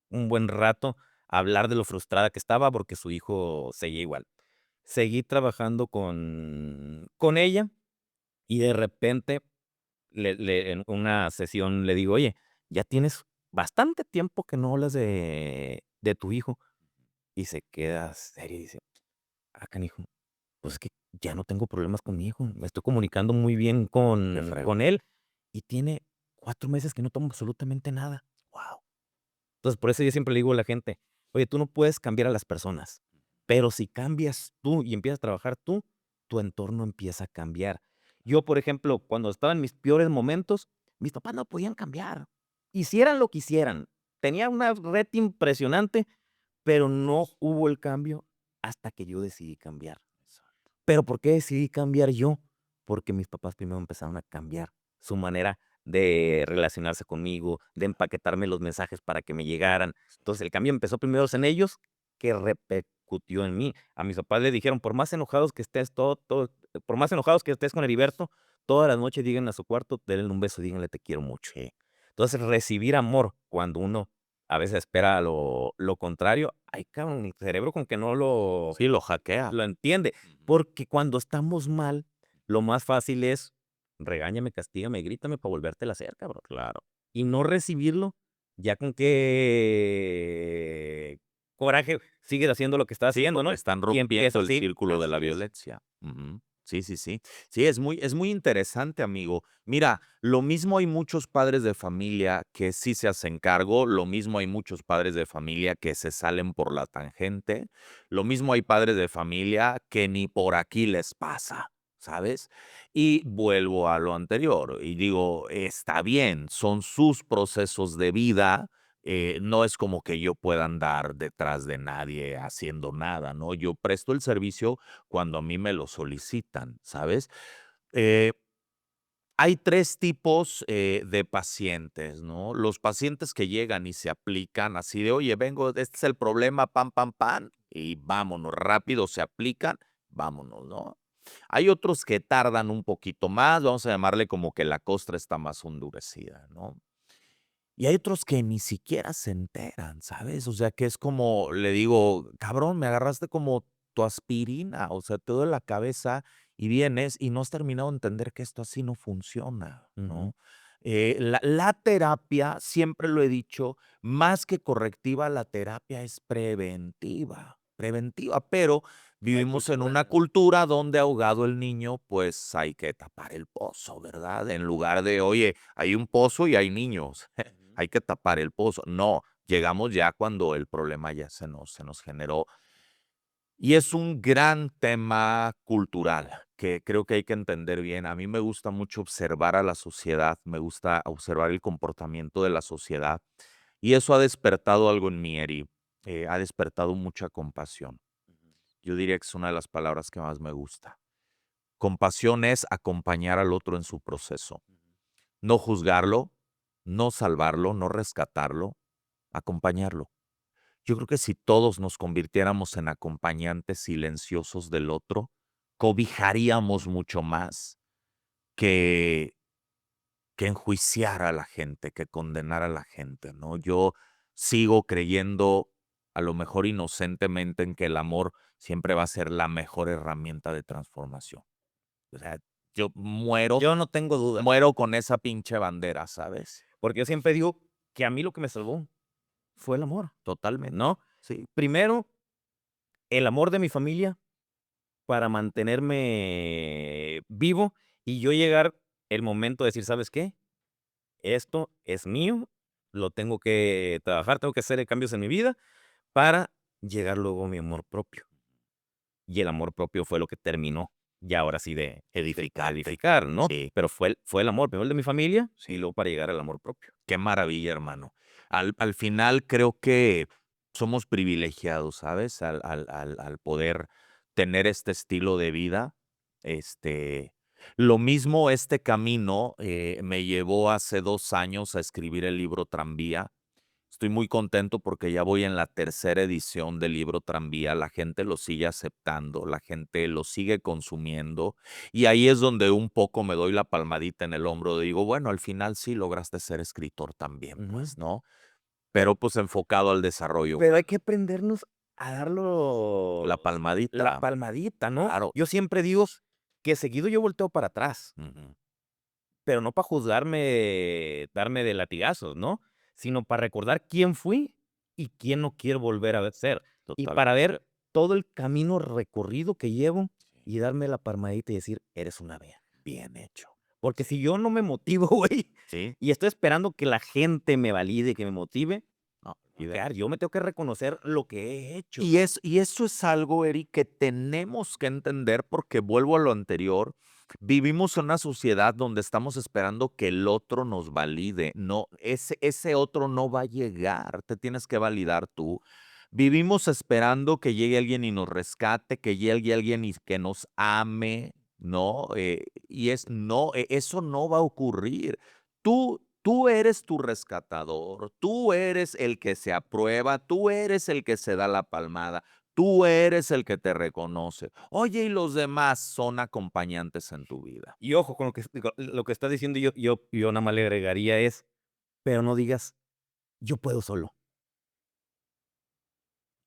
Speaker 2: un buen rato hablar de lo frustrada que estaba porque su hijo seguía igual. Seguí trabajando con ella y de repente en una sesión le digo: "Oye, ya tienes bastante tiempo que no hablas de tu hijo", y se queda seria y dice: "Ah, canijo, pues es que ya no tengo problemas con mi hijo, me estoy comunicando muy bien
Speaker 1: Qué
Speaker 2: con
Speaker 1: fregón.
Speaker 2: él, y tiene 4 meses que no tomo absolutamente nada".
Speaker 1: Wow.
Speaker 2: Entonces, por eso yo siempre le digo a la gente: "Oye, tú no puedes cambiar a las personas, pero si cambias tú y empiezas a trabajar tú, tu entorno empieza a cambiar". Yo, por ejemplo, cuando estaba en mis peores momentos, mis papás no podían cambiar. Hicieran lo que hicieran. Tenía una red impresionante, pero no hubo el cambio hasta que yo decidí cambiar. ¿Pero por qué decidí cambiar yo? Porque mis papás primero empezaron a cambiar su manera de relacionarse conmigo, de empaquetarme los mensajes para que me llegaran. Entonces, el cambio empezó primero en ellos, que repercutió en mí. A mis papás les dijeron: "Por más enojados que estés, por más enojados que estés con Heriberto, todas las noches lleguen a su cuarto, denle un beso, díganle te quiero mucho". Entonces, recibir amor cuando uno a veces espera lo contrario, ay, cabrón, el cerebro con que no
Speaker 1: Sí, lo hackea.
Speaker 2: lo entiende.
Speaker 1: Ujú.
Speaker 2: Porque cuando estamos mal, lo más fácil es regáñame, castígame, grítame para volvértela a hacer, cabrón.
Speaker 1: Claro.
Speaker 2: Y no recibirlo, ya con qué coraje sigues haciendo lo que estás
Speaker 1: Sí,
Speaker 2: haciendo,
Speaker 1: porque
Speaker 2: ¿no?
Speaker 1: están
Speaker 2: Y empieza
Speaker 1: rompiendo el
Speaker 2: así,
Speaker 1: círculo de la
Speaker 2: así es.
Speaker 1: violencia. Ujú. Sí, sí, sí. Sí, es muy interesante, amigo. Mira, lo mismo hay muchos padres de familia que sí se hacen cargo, lo mismo hay muchos padres de familia que se salen por la tangente, lo mismo hay padres de familia que ni por aquí les pasa, ¿sabes? Y vuelvo a lo anterior y digo, está bien, son sus procesos de vida, no es como que yo pueda andar detrás de nadie haciendo nada, ¿no? Yo presto el servicio cuando a mí me lo solicitan, ¿sabes? Eh, Hay 3 tipos, de pacientes, ¿no? Los pacientes que llegan y se aplican así de: "Oye, vengo, este es el problema, pam, pam, pam", y vámonos, rápido se aplican, vámonos, ¿no? Hay otros que tardan un poquito más, vamos a llamarle como que la costra está más endurecida, ¿no? Y hay otros que ni siquiera se enteran, ¿sabes? O sea, que es como, le digo: "Cabrón, me agarraste como tu aspirina, o sea, te duele la cabeza y vienes y no has terminado de entender que esto así no funciona,
Speaker 2: Ujú.
Speaker 1: ¿no? La terapia, siempre lo he dicho, más que correctiva, la terapia es preventiva, pero
Speaker 2: No hay
Speaker 1: vivimos en una
Speaker 2: cultura.
Speaker 1: cultura donde ahogado el niño, pues hay que tapar el pozo, ¿verdad? En lugar de, oye, hay un pozo y hay niños,
Speaker 2: Ujú.
Speaker 1: hay que tapar el pozo. No, llegamos ya cuando el problema ya se nos generó. Y es un gran tema cultural que creo que hay que entender bien. A mí me gusta mucho observar a la sociedad, me gusta observar el comportamiento de la sociedad y eso ha despertado algo en mí, Eri. Ha despertado mucha compasión.
Speaker 2: Ujú.
Speaker 1: Yo diría que es una de las palabras que más me gusta. Compasión es acompañar al otro en su proceso,
Speaker 2: Ujú.
Speaker 1: no juzgarlo, no salvarlo, no rescatarlo, acompañarlo. Yo creo que si todos nos convirtiéramos en acompañantes silenciosos del otro, cobijaríamos mucho más que, que enjuiciar a la gente, que condenar a la gente, ¿no? Yo sigo creyendo, a lo mejor inocentemente, en que el amor siempre va a ser la mejor herramienta de transformación. O sea, yo muero,
Speaker 2: Yo no tengo duda,
Speaker 1: muero con esa pinche bandera, ¿sabes?
Speaker 2: porque yo siempre digo que a mí lo que me salvó fue el amor,
Speaker 1: Totalmente.
Speaker 2: ¿no?
Speaker 1: Sí.
Speaker 2: Primero, el amor de mi familia para mantenerme vivo y yo llegar el momento de decir: "¿Sabes qué? Esto es mío, lo tengo que trabajar, tengo que hacer cambios en mi vida", para llegar luego a mi amor propio. Y el amor propio fue lo que terminó, ya ahora sí de
Speaker 1: Edificante.
Speaker 2: edificar, ¿no?
Speaker 1: Sí.
Speaker 2: Pero fue el amor, primero el de mi familia y
Speaker 1: Sí.
Speaker 2: luego para llegar al amor propio.
Speaker 1: Qué maravilla, hermano. Al final creo que somos privilegiados, ¿sabes? Al poder tener este estilo de vida. Este, lo mismo este camino, me llevó hace 2 años a escribir el libro Tranvía. Estoy muy contento porque ya voy en la tercera edición del libro Tranvía. La gente lo sigue aceptando, la gente lo sigue consumiendo. Y ahí es donde un poco me doy la palmadita en el hombro. Digo, bueno, al final sí lograste ser escritor también,
Speaker 2: Ujú.
Speaker 1: pues, ¿no? Pero pues enfocado al desarrollo.
Speaker 2: Pero hay que aprendernos a darlo
Speaker 1: La
Speaker 2: la
Speaker 1: palmadita,
Speaker 2: palmadita, ¿no?
Speaker 1: claro.
Speaker 2: Yo siempre digo que seguido yo volteo para atrás,
Speaker 1: Ujú.
Speaker 2: pero no para juzgarme, darme de latigazos, ¿no? Sino para recordar quién fui y quién no quiero volver a ser. Y
Speaker 1: Total.
Speaker 2: para ver todo el camino recorrido que llevo
Speaker 1: Sí.
Speaker 2: y darme la palmadita y decir: "Eres una verga".
Speaker 1: Bien hecho.
Speaker 2: Porque
Speaker 1: Sí.
Speaker 2: si yo no me motivo, güey,
Speaker 1: Sí.
Speaker 2: y estoy esperando que la gente me valide, que me motive,
Speaker 1: No,
Speaker 2: va a
Speaker 1: olvídate.
Speaker 2: quedar. Yo me tengo que reconocer lo que he hecho.
Speaker 1: Y eso es algo, Eric, que tenemos que entender porque vuelvo a lo anterior. Vivimos en una sociedad donde estamos esperando que el otro nos valide. No, ese otro no va a llegar, te tienes que validar tú. Vivimos esperando que llegue alguien y nos rescate, que llegue alguien y que nos ame, ¿no? No, eso no va a ocurrir. Tú eres tu rescatador, tú eres el que se aprueba, tú eres el que se da la palmada, tú eres el que te reconoce. Oye, y los demás son acompañantes en tu vida.
Speaker 2: Y ojo con lo que estás diciendo, yo nada más le agregaría es, pero no digas: "Yo puedo solo,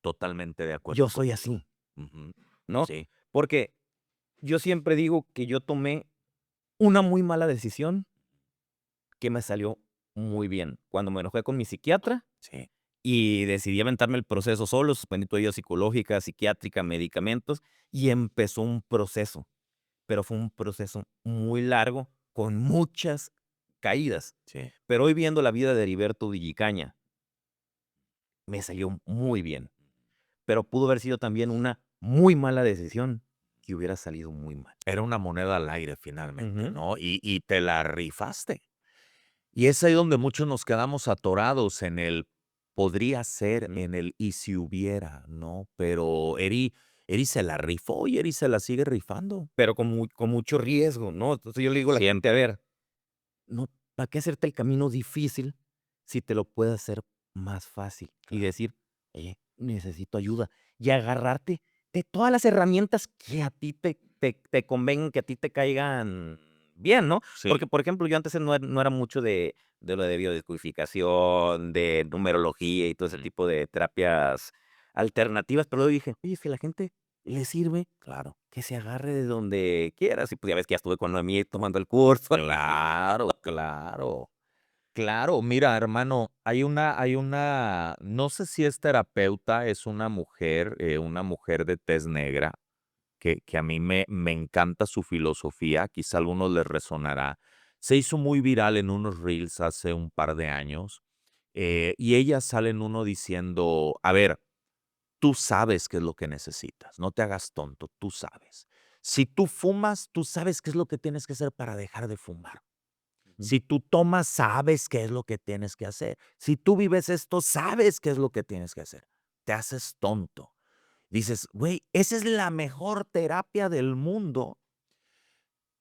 Speaker 1: Totalmente de acuerdo
Speaker 2: yo soy
Speaker 1: contigo.
Speaker 2: así",
Speaker 1: Ujú.
Speaker 2: ¿no?
Speaker 1: Sí,
Speaker 2: Porque yo siempre digo que yo tomé una muy mala decisión que me salió muy bien. Cuando me enojé con mi psiquiatra
Speaker 1: sí.
Speaker 2: y decidí aventarme el proceso solo, suspendí tu ayuda psicológica, psiquiátrica, medicamentos, y empezó un proceso, pero fue un proceso muy largo, con muchas caídas.
Speaker 1: Sí.
Speaker 2: Pero hoy viendo la vida de Heriberto Villicaña, me salió muy bien, pero pudo haber sido también una muy mala decisión que hubiera salido muy mal.
Speaker 1: Era una moneda al aire finalmente,
Speaker 2: Ujú,
Speaker 1: ¿no? Y te la rifaste. Y es ahí donde muchos nos quedamos atorados en el podría ser,
Speaker 2: ujú.
Speaker 1: en el y si hubiera, ¿no? Pero Eri se la rifó y Eri se la sigue rifando.
Speaker 2: Pero con mucho riesgo, ¿no? Entonces yo le digo a la gente, a ver, no, ¿para qué hacerte el camino difícil si te lo puedo hacer más fácil? Y
Speaker 1: Claro.
Speaker 2: decir, necesito ayuda. Y agarrarte de todas las herramientas que a ti te convengan, que a ti te caigan bien, ¿no? Porque,
Speaker 1: Sí.
Speaker 2: por ejemplo, yo antes no era mucho de lo de biodescodificación, de numerología y todo ese
Speaker 1: Ujú.
Speaker 2: tipo de terapias alternativas, pero luego dije, oye, es que la gente le sirve,
Speaker 1: claro.
Speaker 2: que se agarre de donde quieras. Y pues ya ves que ya estuve con Noemí tomando el curso.
Speaker 1: Claro, claro. Claro, mira, hermano, hay una, no sé si es terapeuta, es una mujer de tez negra, que a mí me encanta su filosofía, quizá a algunos les resonará. Se hizo muy viral en unos reels hace un par de años, y ella sale en uno diciendo, a ver, tú sabes qué es lo que necesitas, no te hagas tonto, tú sabes. Si tú fumas, tú sabes qué es lo que tienes que hacer para dejar de fumar.
Speaker 2: Ujú.
Speaker 1: Si tú tomas, sabes qué es lo que tienes que hacer. Si tú vives esto, sabes qué es lo que tienes que hacer. Te haces tonto. Dices, güey, esa es la mejor terapia del mundo,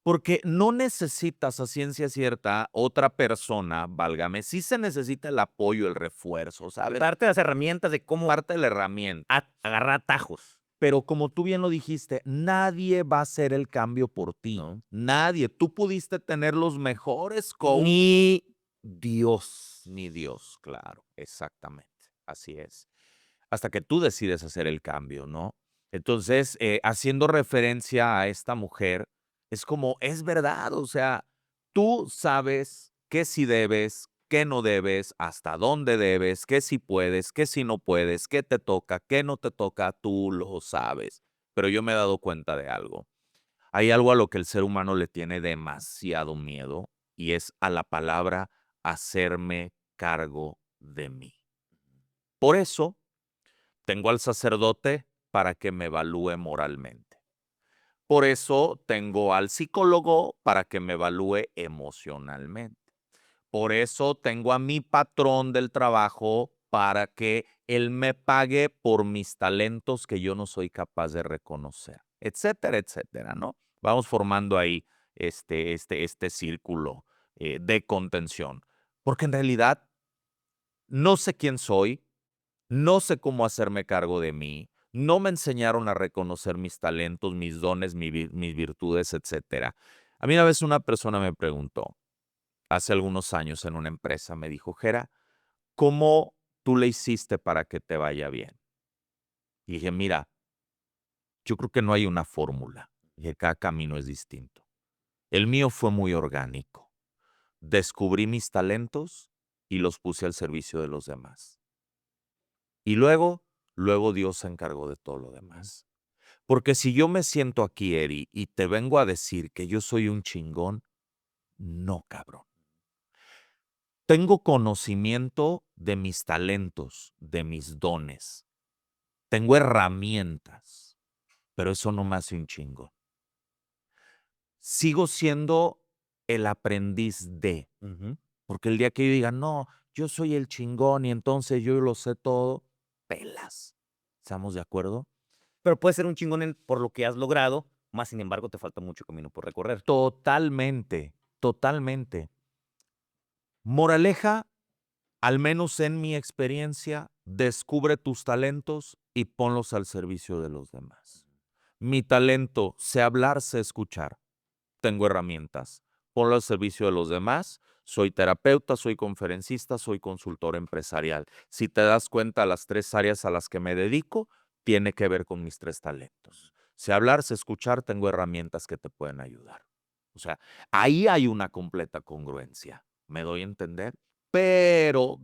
Speaker 1: porque no necesitas a ciencia cierta otra persona, válgame, sí se necesita el apoyo, el refuerzo, ¿sabes?
Speaker 2: Darte las herramientas de cómo
Speaker 1: Parte de la herramienta.
Speaker 2: agarrar atajos,
Speaker 1: Pero como tú bien lo dijiste, nadie va a hacer el cambio por ti.
Speaker 2: ¿no?
Speaker 1: Nadie. Tú pudiste tener los mejores coaches.
Speaker 2: Ni Dios.
Speaker 1: Ni Dios, claro, exactamente, así es. Hasta que tú decides hacer el cambio, ¿no? Entonces, haciendo referencia a esta mujer, es como, es verdad, o sea, tú sabes qué sí debes, qué no debes, hasta dónde debes, qué sí puedes, qué sí no puedes, qué te toca, qué no te toca, tú lo sabes. Pero yo me he dado cuenta de algo. Hay algo a lo que el ser humano le tiene demasiado miedo y es a la palabra hacerme cargo de mí. Por eso tengo al sacerdote para que me evalúe moralmente. Por eso tengo al psicólogo para que me evalúe emocionalmente. Por eso tengo a mi patrón del trabajo para que él me pague por mis talentos que yo no soy capaz de reconocer, etcétera, etcétera, ¿no? Vamos formando ahí este círculo de contención, porque en realidad no sé quién soy, no sé cómo hacerme cargo de mí, no me enseñaron a reconocer mis talentos, mis dones, mis virtudes, etcétera. A mí una vez una persona me preguntó, hace algunos años en una empresa, me dijo, Jera, ¿cómo tú le hiciste para que te vaya bien? Y dije, mira, yo creo que no hay una fórmula, que cada camino es distinto. El mío fue muy orgánico. Descubrí mis talentos y los puse al servicio de los demás. Y luego Dios se encargó de todo lo demás. Porque si yo me siento aquí, Eri, y te vengo a decir que yo soy un chingón, no, cabrón. Tengo conocimiento de mis talentos, de mis dones. Tengo herramientas, pero eso no me hace un chingón. Sigo siendo el aprendiz de,
Speaker 2: Ujú.
Speaker 1: porque el día que yo diga, no, yo soy el chingón y entonces yo lo sé todo, pelas. ¿Estamos de acuerdo?
Speaker 2: Pero puedes ser un chingón por lo que has logrado, más sin embargo, te falta mucho camino por recorrer.
Speaker 1: Totalmente, totalmente. Moraleja, al menos en mi experiencia, descubre tus talentos y ponlos al servicio de los demás. Mi talento, sé hablar, sé escuchar. Tengo herramientas. Ponlo al servicio de los demás. Soy terapeuta, soy conferencista, soy consultor empresarial. Si te das cuenta, las tres áreas a las que me dedico tiene que ver con mis tres talentos. Sé hablar, sé escuchar, tengo herramientas que te pueden ayudar. O sea, ahí hay una completa congruencia. ¿Me doy a entender? Pero,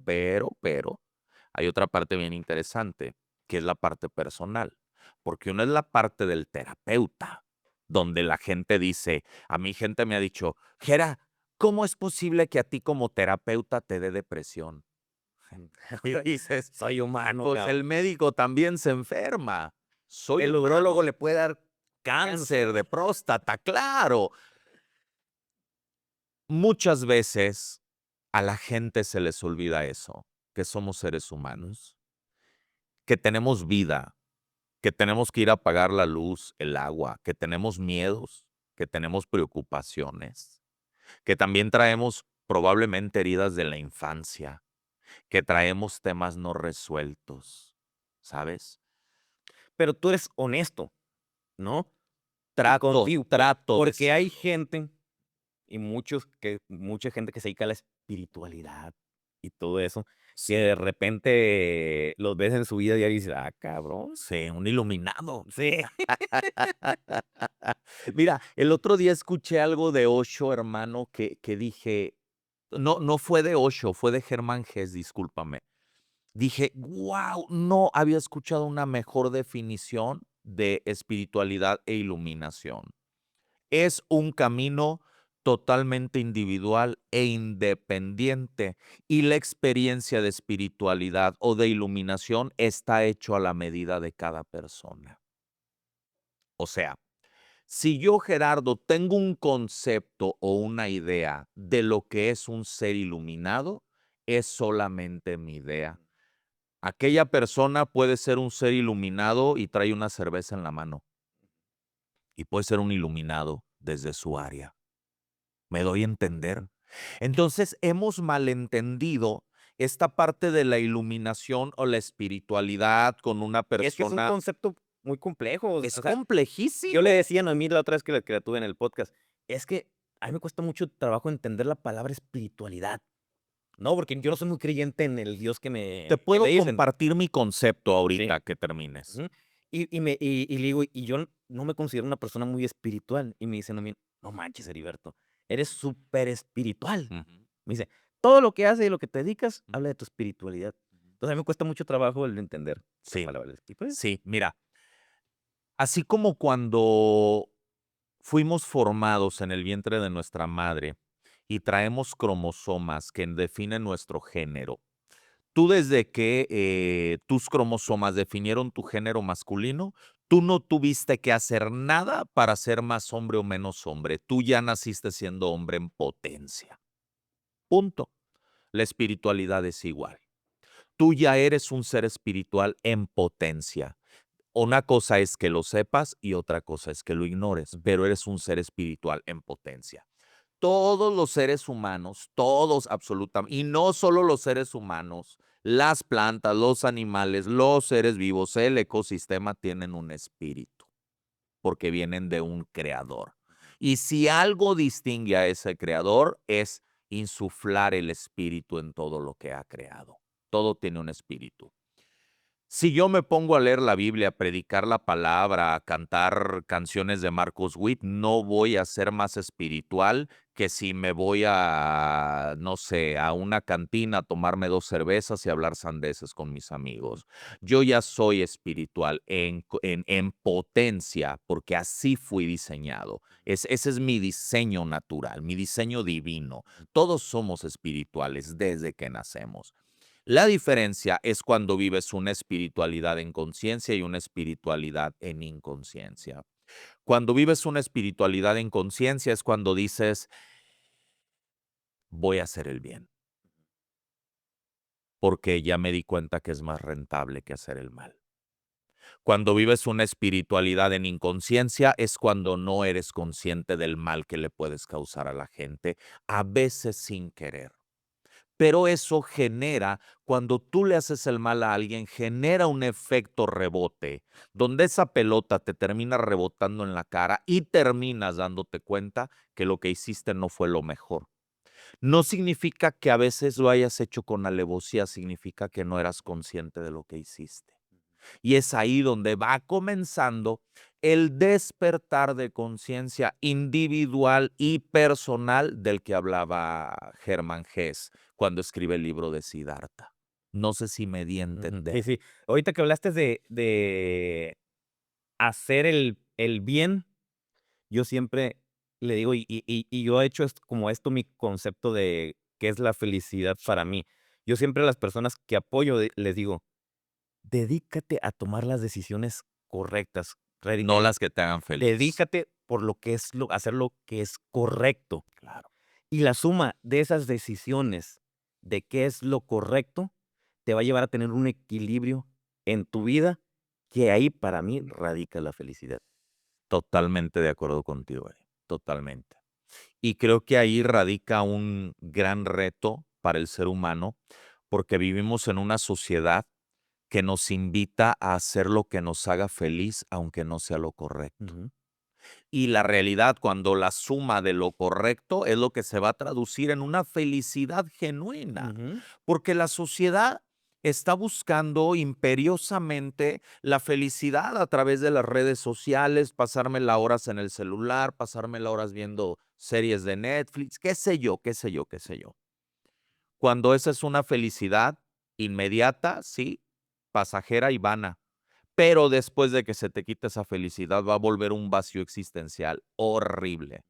Speaker 1: hay otra parte bien interesante, que es la parte personal. Porque una es la parte del terapeuta, donde la gente dice, a mí gente me ha dicho, Gera, ¿cómo es posible que a ti como terapeuta te dé depresión? Y dices,
Speaker 2: Soy humano,
Speaker 1: pues
Speaker 2: cabrón.
Speaker 1: el médico también se enferma. Soy
Speaker 2: El
Speaker 1: humano.
Speaker 2: urólogo le puede dar
Speaker 1: Cáncer de próstata, claro. Muchas veces a la gente se les olvida eso, que somos seres humanos, que tenemos vida, que tenemos que ir a pagar la luz, el agua, que tenemos miedos, que tenemos preocupaciones, que también traemos probablemente heridas de la infancia, que traemos temas no resueltos, ¿sabes?
Speaker 2: pero tú eres honesto, ¿no? Y
Speaker 1: Trato,
Speaker 2: contigo,
Speaker 1: trato de
Speaker 2: porque hay
Speaker 1: serlo.
Speaker 2: gente y mucha gente que se dedica a la espiritualidad y todo eso, que
Speaker 1: Sí,
Speaker 2: de repente los ves en su vida diaria y dices: "Ah, cabrón".
Speaker 1: sí, un iluminado.
Speaker 2: Sí.
Speaker 1: Mira, el otro día escuché algo de Osho, hermano, que dije, no fue de Osho, fue de Germán Hesse, discúlpame. Dije: "Guau, no había escuchado una mejor definición de espiritualidad e iluminación". Es un camino totalmente individual e independiente, y la experiencia de espiritualidad o de iluminación está hecho a la medida de cada persona. O sea, si yo, Gerardo, tengo un concepto o una idea de lo que es un ser iluminado, es solamente mi idea. Aquella persona puede ser un ser iluminado y trae una cerveza en la mano, y puede ser un iluminado desde su área. ¿Me doy a entender? Entonces, hemos malentendido esta parte de la iluminación o la espiritualidad con una
Speaker 2: Es que es un
Speaker 1: persona.
Speaker 2: concepto muy complejo, o
Speaker 1: Es
Speaker 2: sea, yo
Speaker 1: complejísimo.
Speaker 2: le decía a Noemí la otra vez que la tuve en el podcast, es que a mí me cuesta mucho trabajo entender la palabra espiritualidad, ¿no? Porque yo no soy muy creyente en el Dios
Speaker 1: Te
Speaker 2: que me
Speaker 1: puedo
Speaker 2: dicen.
Speaker 1: compartir mi concepto
Speaker 2: Sí.
Speaker 1: ahorita que termines.
Speaker 2: Ujú. Y le digo: "Y yo no me considero una persona muy espiritual", y me dice Noemí: "No manches, Heriberto, eres súper espiritual".
Speaker 1: Ujú,
Speaker 2: Me dice: "Todo lo que haces y lo que te dedicas
Speaker 1: ujú,
Speaker 2: habla de tu espiritualidad".
Speaker 1: ujú.
Speaker 2: Entonces, a mí me cuesta mucho trabajo el entender la
Speaker 1: Sí,
Speaker 2: palabra espiritualidad.
Speaker 1: sí, mira, así como cuando fuimos formados en el vientre de nuestra madre y traemos cromosomas que definen nuestro género. Tú desde que tus cromosomas definieron tu género masculino, tú no tuviste que hacer nada para ser más hombre o menos hombre. Tú ya naciste siendo hombre en potencia. Punto. La espiritualidad es igual. Tú ya eres un ser espiritual en potencia. Una cosa es que lo sepas y otra cosa es que lo ignores, pero eres un ser espiritual en potencia. Todos los seres humanos, todos absolutamente, y no solo los seres humanos, las plantas, los animales, los seres vivos, el ecosistema tienen un espíritu, porque vienen de un creador. Y si algo distingue a ese creador es insuflar el espíritu en todo lo que ha creado. Todo tiene un espíritu. Si yo me pongo a leer la Biblia, a predicar la palabra, a cantar canciones de Marcos Witt, no voy a ser más espiritual que si me voy a, no sé, a una cantina a tomarme 2 cervezas y hablar sandeces con mis amigos. Yo ya soy espiritual en potencia, porque así fui diseñado. Ese es mi diseño natural, mi diseño divino. Todos somos espirituales desde que nacemos. La diferencia es cuando vives una espiritualidad en conciencia y una espiritualidad en inconsciencia. Cuando vives una espiritualidad en conciencia es cuando dices, voy a hacer el bien, porque ya me di cuenta que es más rentable que hacer el mal. Cuando vives una espiritualidad en inconsciencia es cuando no eres consciente del mal que le puedes causar a la gente, a veces sin querer. Pero eso genera, cuando tú le haces el mal a alguien, genera un efecto rebote, donde esa pelota te termina rebotando en la cara y terminas dándote cuenta que lo que hiciste no fue lo mejor. No significa que a veces lo hayas hecho con alevosía, significa que no eras consciente de lo que hiciste. Y es ahí donde va comenzando el despertar de conciencia individual y personal del que hablaba Germán Hesse cuando escribe el libro de Siddhartha. No sé si me di a
Speaker 2: Ujú.
Speaker 1: entender.
Speaker 2: Sí, sí. Ahorita que hablaste de hacer el bien, yo siempre le digo, y yo he hecho como esto mi concepto de qué es la felicidad para mí. Yo siempre a las personas que apoyo les digo: "Dedícate a tomar las decisiones correctas,
Speaker 1: No las que te hagan feliz.
Speaker 2: dedícate por lo que es hacer lo que es correcto".
Speaker 1: Claro.
Speaker 2: Y la suma de esas decisiones de qué es lo correcto, te va a llevar a tener un equilibrio en tu vida, que ahí para mí radica la felicidad.
Speaker 1: Totalmente de acuerdo contigo, totalmente. Y creo que ahí radica un gran reto para el ser humano, porque vivimos en una sociedad que nos invita a hacer lo que nos haga feliz, aunque no sea lo correcto.
Speaker 2: Ujú.
Speaker 1: y la realidad, cuando la suma de lo correcto es lo que se va a traducir en una felicidad genuina,
Speaker 2: Ujú.
Speaker 1: porque la sociedad está buscando imperiosamente la felicidad a través de las redes sociales, pasarme las horas en el celular, pasarme las horas viendo series de Netflix, qué sé yo, qué sé yo, qué sé yo. Cuando esa es una felicidad inmediata, sí, pasajera y vana. Pero después de que se te quite esa felicidad, va a volver un vacío existencial horrible.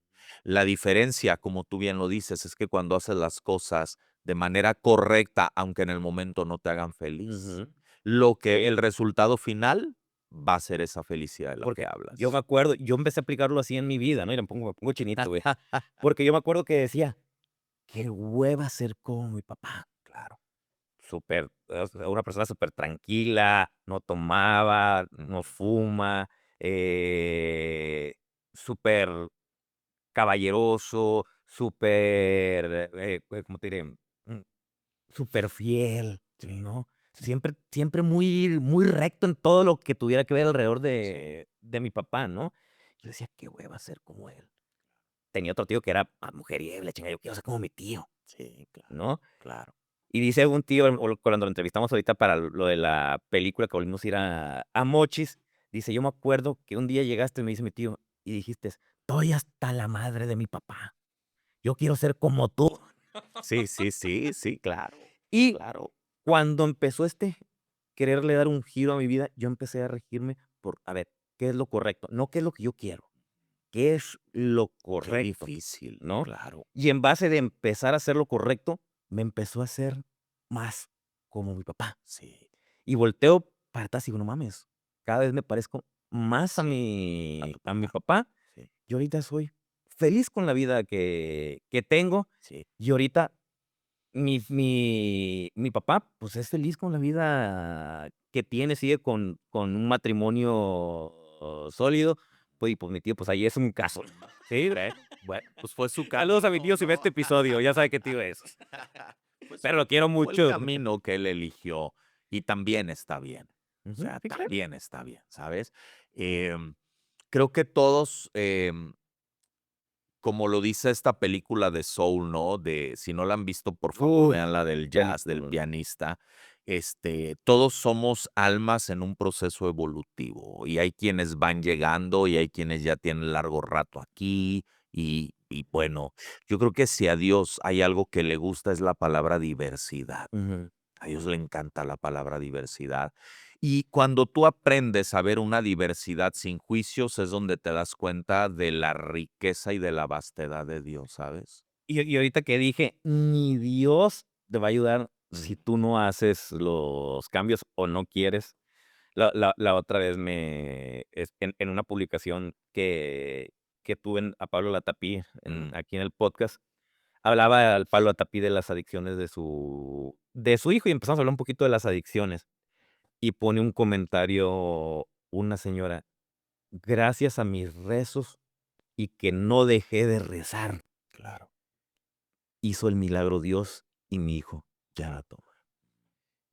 Speaker 1: La diferencia, como tú bien lo dices, es que cuando haces las cosas de manera correcta, aunque en el momento no te hagan feliz,
Speaker 2: Ujú.
Speaker 1: lo que
Speaker 2: Sí.
Speaker 1: el resultado final va a ser esa felicidad de la que
Speaker 2: Porque yo me
Speaker 1: hablas.
Speaker 2: acuerdo, yo empecé a aplicarlo así en mi vida, ¿no? Y me pongo chinito, güey. Porque yo me acuerdo que decía: "Qué hueva ser como mi papá".
Speaker 1: Claro,
Speaker 2: Súper, o sea, una persona súper tranquila, no tomaba, no fuma, súper caballeroso, súper, ¿cómo te diré? Mm, súper fiel,
Speaker 1: sí,
Speaker 2: ¿no? Siempre muy recto en todo lo que tuviera que ver alrededor
Speaker 1: sí,
Speaker 2: de mi papá, ¿no? Yo decía: "Qué hueva ser como él". Tenía otro tío que era, mujeriego y la chingada, yo quiero ser como mi tío,
Speaker 1: sí, claro,
Speaker 2: ¿no?
Speaker 1: claro.
Speaker 2: Y dice un tío, cuando lo entrevistamos ahorita para lo de la película que volvimos a ir a Mochis, dice: "Yo me acuerdo que un día llegaste", me dice mi tío, y dijiste: "Estoy hasta la madre de mi papá. Yo quiero ser como tú".
Speaker 1: Sí, sí, sí, sí, claro,
Speaker 2: Y
Speaker 1: claro.
Speaker 2: cuando empezó quererle dar un giro a mi vida, yo empecé a regirme por, a ver, ¿qué es lo correcto? No qué es lo que yo quiero, qué es lo
Speaker 1: Qué
Speaker 2: correcto,
Speaker 1: difícil,
Speaker 2: ¿no?
Speaker 1: claro.
Speaker 2: Y en base de empezar a hacer lo correcto, me empezó a hacer más como mi papá.
Speaker 1: Sí,
Speaker 2: Y volteo para atrás y digo: "No mames, cada vez me parezco más a
Speaker 1: sí, a
Speaker 2: mi
Speaker 1: tu
Speaker 2: a mi
Speaker 1: papá.
Speaker 2: papá".
Speaker 1: Sí,
Speaker 2: Y ahorita soy feliz con la vida que tengo,
Speaker 1: sí,
Speaker 2: y ahorita mi papá, pues, es feliz con la vida que tiene, sigue con un matrimonio sólido, pues, y pues, mi tío, pues, ahí es un caso, ¿no?
Speaker 1: sí, bueno, pues fue su
Speaker 2: Saludos a mi
Speaker 1: camino,
Speaker 2: tío si ve
Speaker 1: ¿no?
Speaker 2: este episodio, ya sabe qué tío es,
Speaker 1: Pues
Speaker 2: pero lo quiero
Speaker 1: fue el
Speaker 2: mucho.
Speaker 1: camino que él eligió y también está bien, o
Speaker 2: Ujú,
Speaker 1: sea,
Speaker 2: sí, claro.
Speaker 1: también está bien, ¿sabes? Em, creo que todos, como lo dice esta película de Soul, ¿no? De si no la han visto, por favor,
Speaker 2: Uy,
Speaker 1: vean la del jazz, del
Speaker 2: película.
Speaker 1: pianista. Todos somos almas en un proceso evolutivo y hay quienes van llegando y hay quienes ya tienen largo rato aquí y bueno, yo creo que si a Dios hay algo que le gusta es la palabra diversidad.
Speaker 2: Ujú,
Speaker 1: A Dios le encanta la palabra diversidad. Y cuando tú aprendes a ver una diversidad sin juicios, es donde te das cuenta de la riqueza y de la vastedad de Dios, ¿sabes?
Speaker 2: y ahorita que dije: "Ni Dios te va a ayudar si
Speaker 1: Mm,
Speaker 2: tú no haces los cambios o no quieres". La otra vez en una publicación que tuve a Pablo Latapí
Speaker 1: mm,
Speaker 2: aquí en el podcast, hablaba al Pablo Latapí de las adicciones de su hijo, y empezamos a hablar un poquito de las adicciones, y pone un comentario una señora: "Gracias a mis rezos y que no dejé de rezar,
Speaker 1: claro,
Speaker 2: hizo el milagro Dios y mi hijo ya
Speaker 1: sí,
Speaker 2: la toma".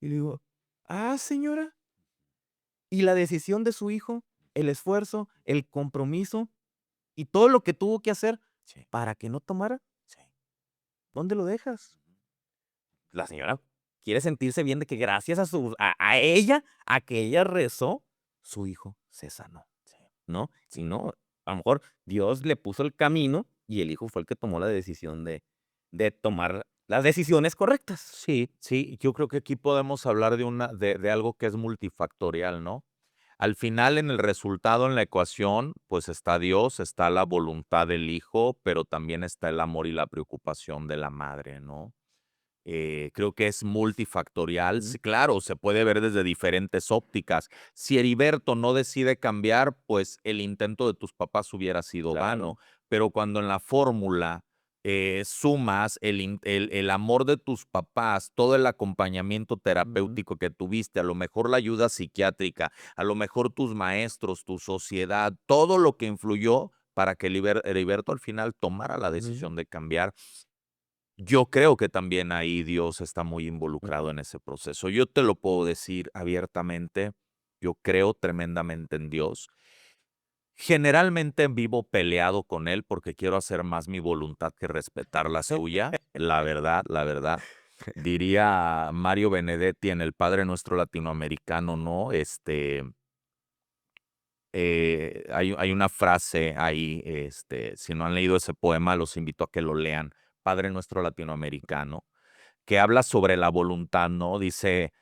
Speaker 2: Y le digo: "Ah, señora, y la decisión de su hijo, el esfuerzo, el compromiso y todo lo que tuvo que hacer
Speaker 1: sí,
Speaker 2: para que no tomara,
Speaker 1: sí.
Speaker 2: ¿dónde lo dejas?".
Speaker 1: Ujú.
Speaker 2: La señora quiere sentirse bien de que gracias a ella, a que ella rezó, su hijo se sanó,
Speaker 1: Sí,
Speaker 2: ¿no? Y
Speaker 1: sí.
Speaker 2: no, a lo mejor Dios le puso el camino y el hijo fue el que tomó la decisión de tomar las decisiones correctas.
Speaker 1: Sí, sí, yo creo que aquí podemos hablar de algo que es multifactorial, ¿no? Al final, en el resultado, en la ecuación, pues está Dios, está la voluntad del hijo, pero también está el amor y la preocupación de la madre, ¿no? Creo que es multifactorial.
Speaker 2: Ujú,
Speaker 1: Sí, claro, se puede ver desde diferentes ópticas. Si Heriberto no decide cambiar, pues el intento de tus papás hubiera sido
Speaker 2: claro.
Speaker 1: vano, pero cuando en la fórmula sumas el amor de tus papás, todo el acompañamiento
Speaker 2: Ujú,
Speaker 1: terapéutico que tuviste, a lo mejor la ayuda psiquiátrica, a lo mejor tus maestros, tu sociedad, todo lo que influyó para que Heriberto al final tomara la
Speaker 2: ujú,
Speaker 1: decisión de cambiar, yo creo que también ahí Dios está muy
Speaker 2: ujú.
Speaker 1: involucrado en ese proceso. Yo te lo puedo decir abiertamente, yo creo tremendamente en Dios. Generalmente vivo peleado con él porque quiero hacer más mi voluntad que respetar la suya, la verdad, la verdad. Diría Mario Benedetti en El Padre Nuestro Latinoamericano, ¿no? Hay una frase ahí, si no han leído ese poema, los invito a que lo lean, Padre Nuestro Latinoamericano, que habla sobre la voluntad, ¿no? Dice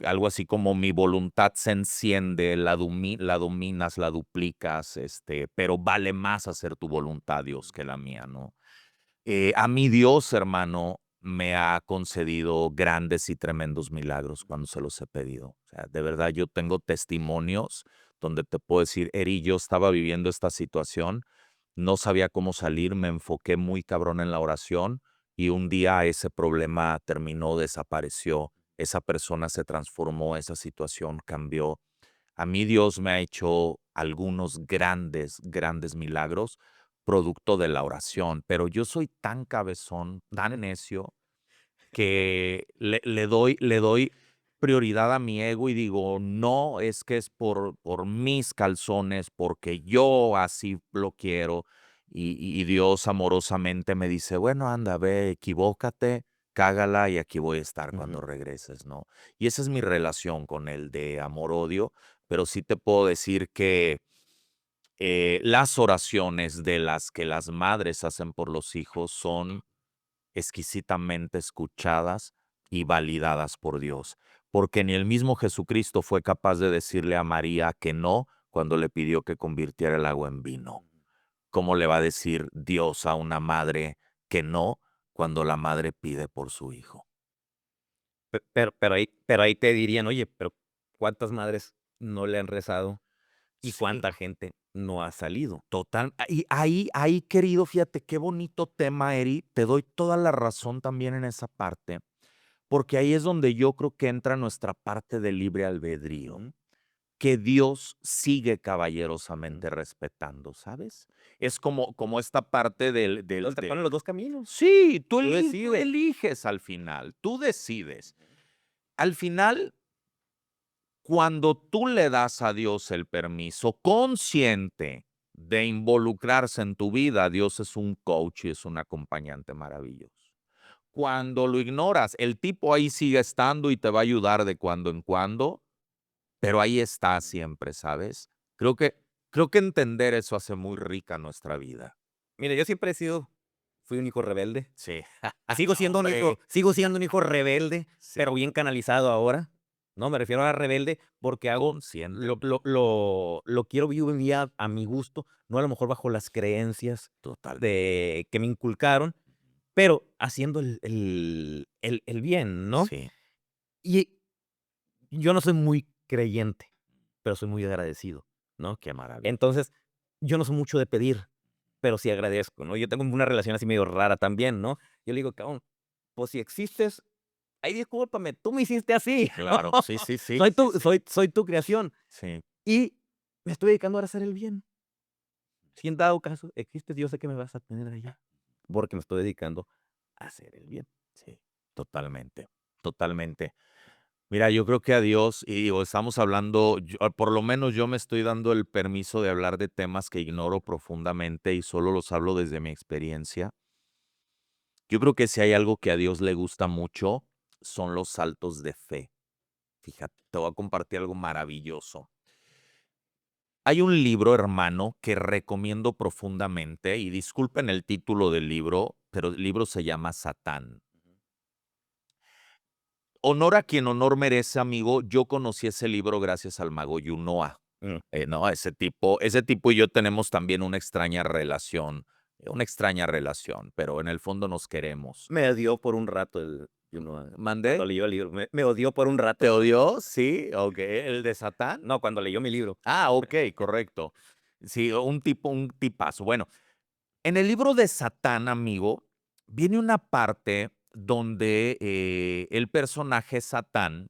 Speaker 1: algo así como mi voluntad se enciende, la dominas, la duplicas, pero vale más hacer tu voluntad, Dios, que la mía, ¿no? A mí Dios, hermano, me ha concedido grandes y tremendos milagros cuando se los he pedido. O sea, de verdad, yo tengo testimonios donde te puedo decir, Eri, yo estaba viviendo esta situación, no sabía cómo salir, me enfoqué muy cabrón en la oración y un día ese problema terminó, desapareció, esa persona se transformó, esa situación cambió. A mí Dios me ha hecho algunos grandes, grandes milagros producto de la oración, pero yo soy tan cabezón, tan necio, que le doy prioridad a mi ego y digo, no, es que es por mis calzones, porque yo así lo quiero. Y Dios amorosamente me dice, bueno, anda, ve, equivócate, cágala y aquí voy a estar cuando
Speaker 2: Ujú.
Speaker 1: regreses, ¿no? Y esa es mi relación con él de amor-odio, pero sí te puedo decir que las oraciones de las que las madres hacen por los hijos son exquisitamente escuchadas y validadas por Dios, porque ni el mismo Jesucristo fue capaz de decirle a María que no cuando le pidió que convirtiera el agua en vino. ¿Cómo le va a decir Dios a una madre que no cuando la madre pide por su hijo?
Speaker 2: Pero ahí te dirían: "Oye, pero, ¿cuántas madres no le han rezado y
Speaker 1: Sí,
Speaker 2: cuánta gente no ha salido?".
Speaker 1: total. Y ahí, querido, fíjate qué bonito tema, Eri. Te doy toda la razón también en esa parte, porque ahí es donde yo creo que entra nuestra parte de libre albedrío,
Speaker 2: Ujú,
Speaker 1: que Dios sigue
Speaker 2: ujú.
Speaker 1: caballerosamente respetando, ¿sabes? Es como esta parte del
Speaker 2: Entonces, te
Speaker 1: de
Speaker 2: ponen los 2 caminos,
Speaker 1: sí, tú
Speaker 2: tú
Speaker 1: eli tú
Speaker 2: decides.
Speaker 1: eliges al final, tú decides. Al final, cuando tú le das a Dios el permiso consciente de involucrarse en tu vida, Dios es un coach y es un acompañante maravilloso. Cuando lo ignoras, el tipo ahí sigue estando y te va a ayudar de cuando en cuando, pero ahí está siempre, ¿sabes? Creo que creo que entender eso hace muy rica nuestra vida.
Speaker 2: Mira, yo siempre he sido fui un hijo rebelde.
Speaker 1: Sí.
Speaker 2: Sigo siendo un
Speaker 1: Hombre.
Speaker 2: hijo sigo siendo un hijo rebelde,
Speaker 1: Sí,
Speaker 2: pero bien canalizado ahora, ¿no? Me refiero a rebelde porque hago
Speaker 1: consciente,
Speaker 2: lo quiero vivir a mi gusto, no a lo mejor bajo las creencias
Speaker 1: totalmente.
Speaker 2: de que me inculcaron, pero haciendo el bien, ¿no?
Speaker 1: Sí,
Speaker 2: Y yo no soy muy creyente, pero soy muy agradecido, ¿no?
Speaker 1: qué maravilla.
Speaker 2: Entonces, yo no soy mucho de pedir, pero sí agradezco, ¿no? Yo tengo una relación así medio rara también, ¿no? Yo le digo: "Cabrón, pues si existes, ay, discúlpame, tú me hiciste así, ¿no?
Speaker 1: Claro, sí, sí, sí,
Speaker 2: Soy
Speaker 1: sí,
Speaker 2: tu
Speaker 1: sí.
Speaker 2: soy tu creación,
Speaker 1: Sí,
Speaker 2: y me estoy dedicando ahora a hacer el bien. Si en dado caso existes, yo sé que me vas a tener allá, porque me estoy dedicando a hacer el bien".
Speaker 1: sí, totalmente, totalmente. Mira, yo creo que a Dios, y digo, estamos hablando, por lo menos yo me estoy dando el permiso de hablar de temas que ignoro profundamente y solo los hablo desde mi experiencia. Yo creo que si hay algo que a Dios le gusta mucho, son los saltos de fe. Fíjate, te voy a compartir algo maravilloso. Hay un libro, hermano, que recomiendo profundamente, y disculpen el título del libro, pero el libro se llama Satán. Honor a quien honor merece, amigo. Yo conocí ese libro gracias al mago Yunoa.
Speaker 2: Mm.
Speaker 1: No, ese tipo y yo tenemos también una extraña relación, pero en el fondo nos queremos.
Speaker 2: Me odió por un rato el cuando
Speaker 1: ¿Mandé?
Speaker 2: leyó el libro, me odió por un
Speaker 1: ¿Te
Speaker 2: rato.
Speaker 1: odió? Sí, okey, ¿el de Satán?
Speaker 2: No, cuando leyó mi libro.
Speaker 1: Ah, okey, correcto. Sí, un tipazo. Bueno, en el libro de Satán, amigo, viene una parte donde, el personaje Satán,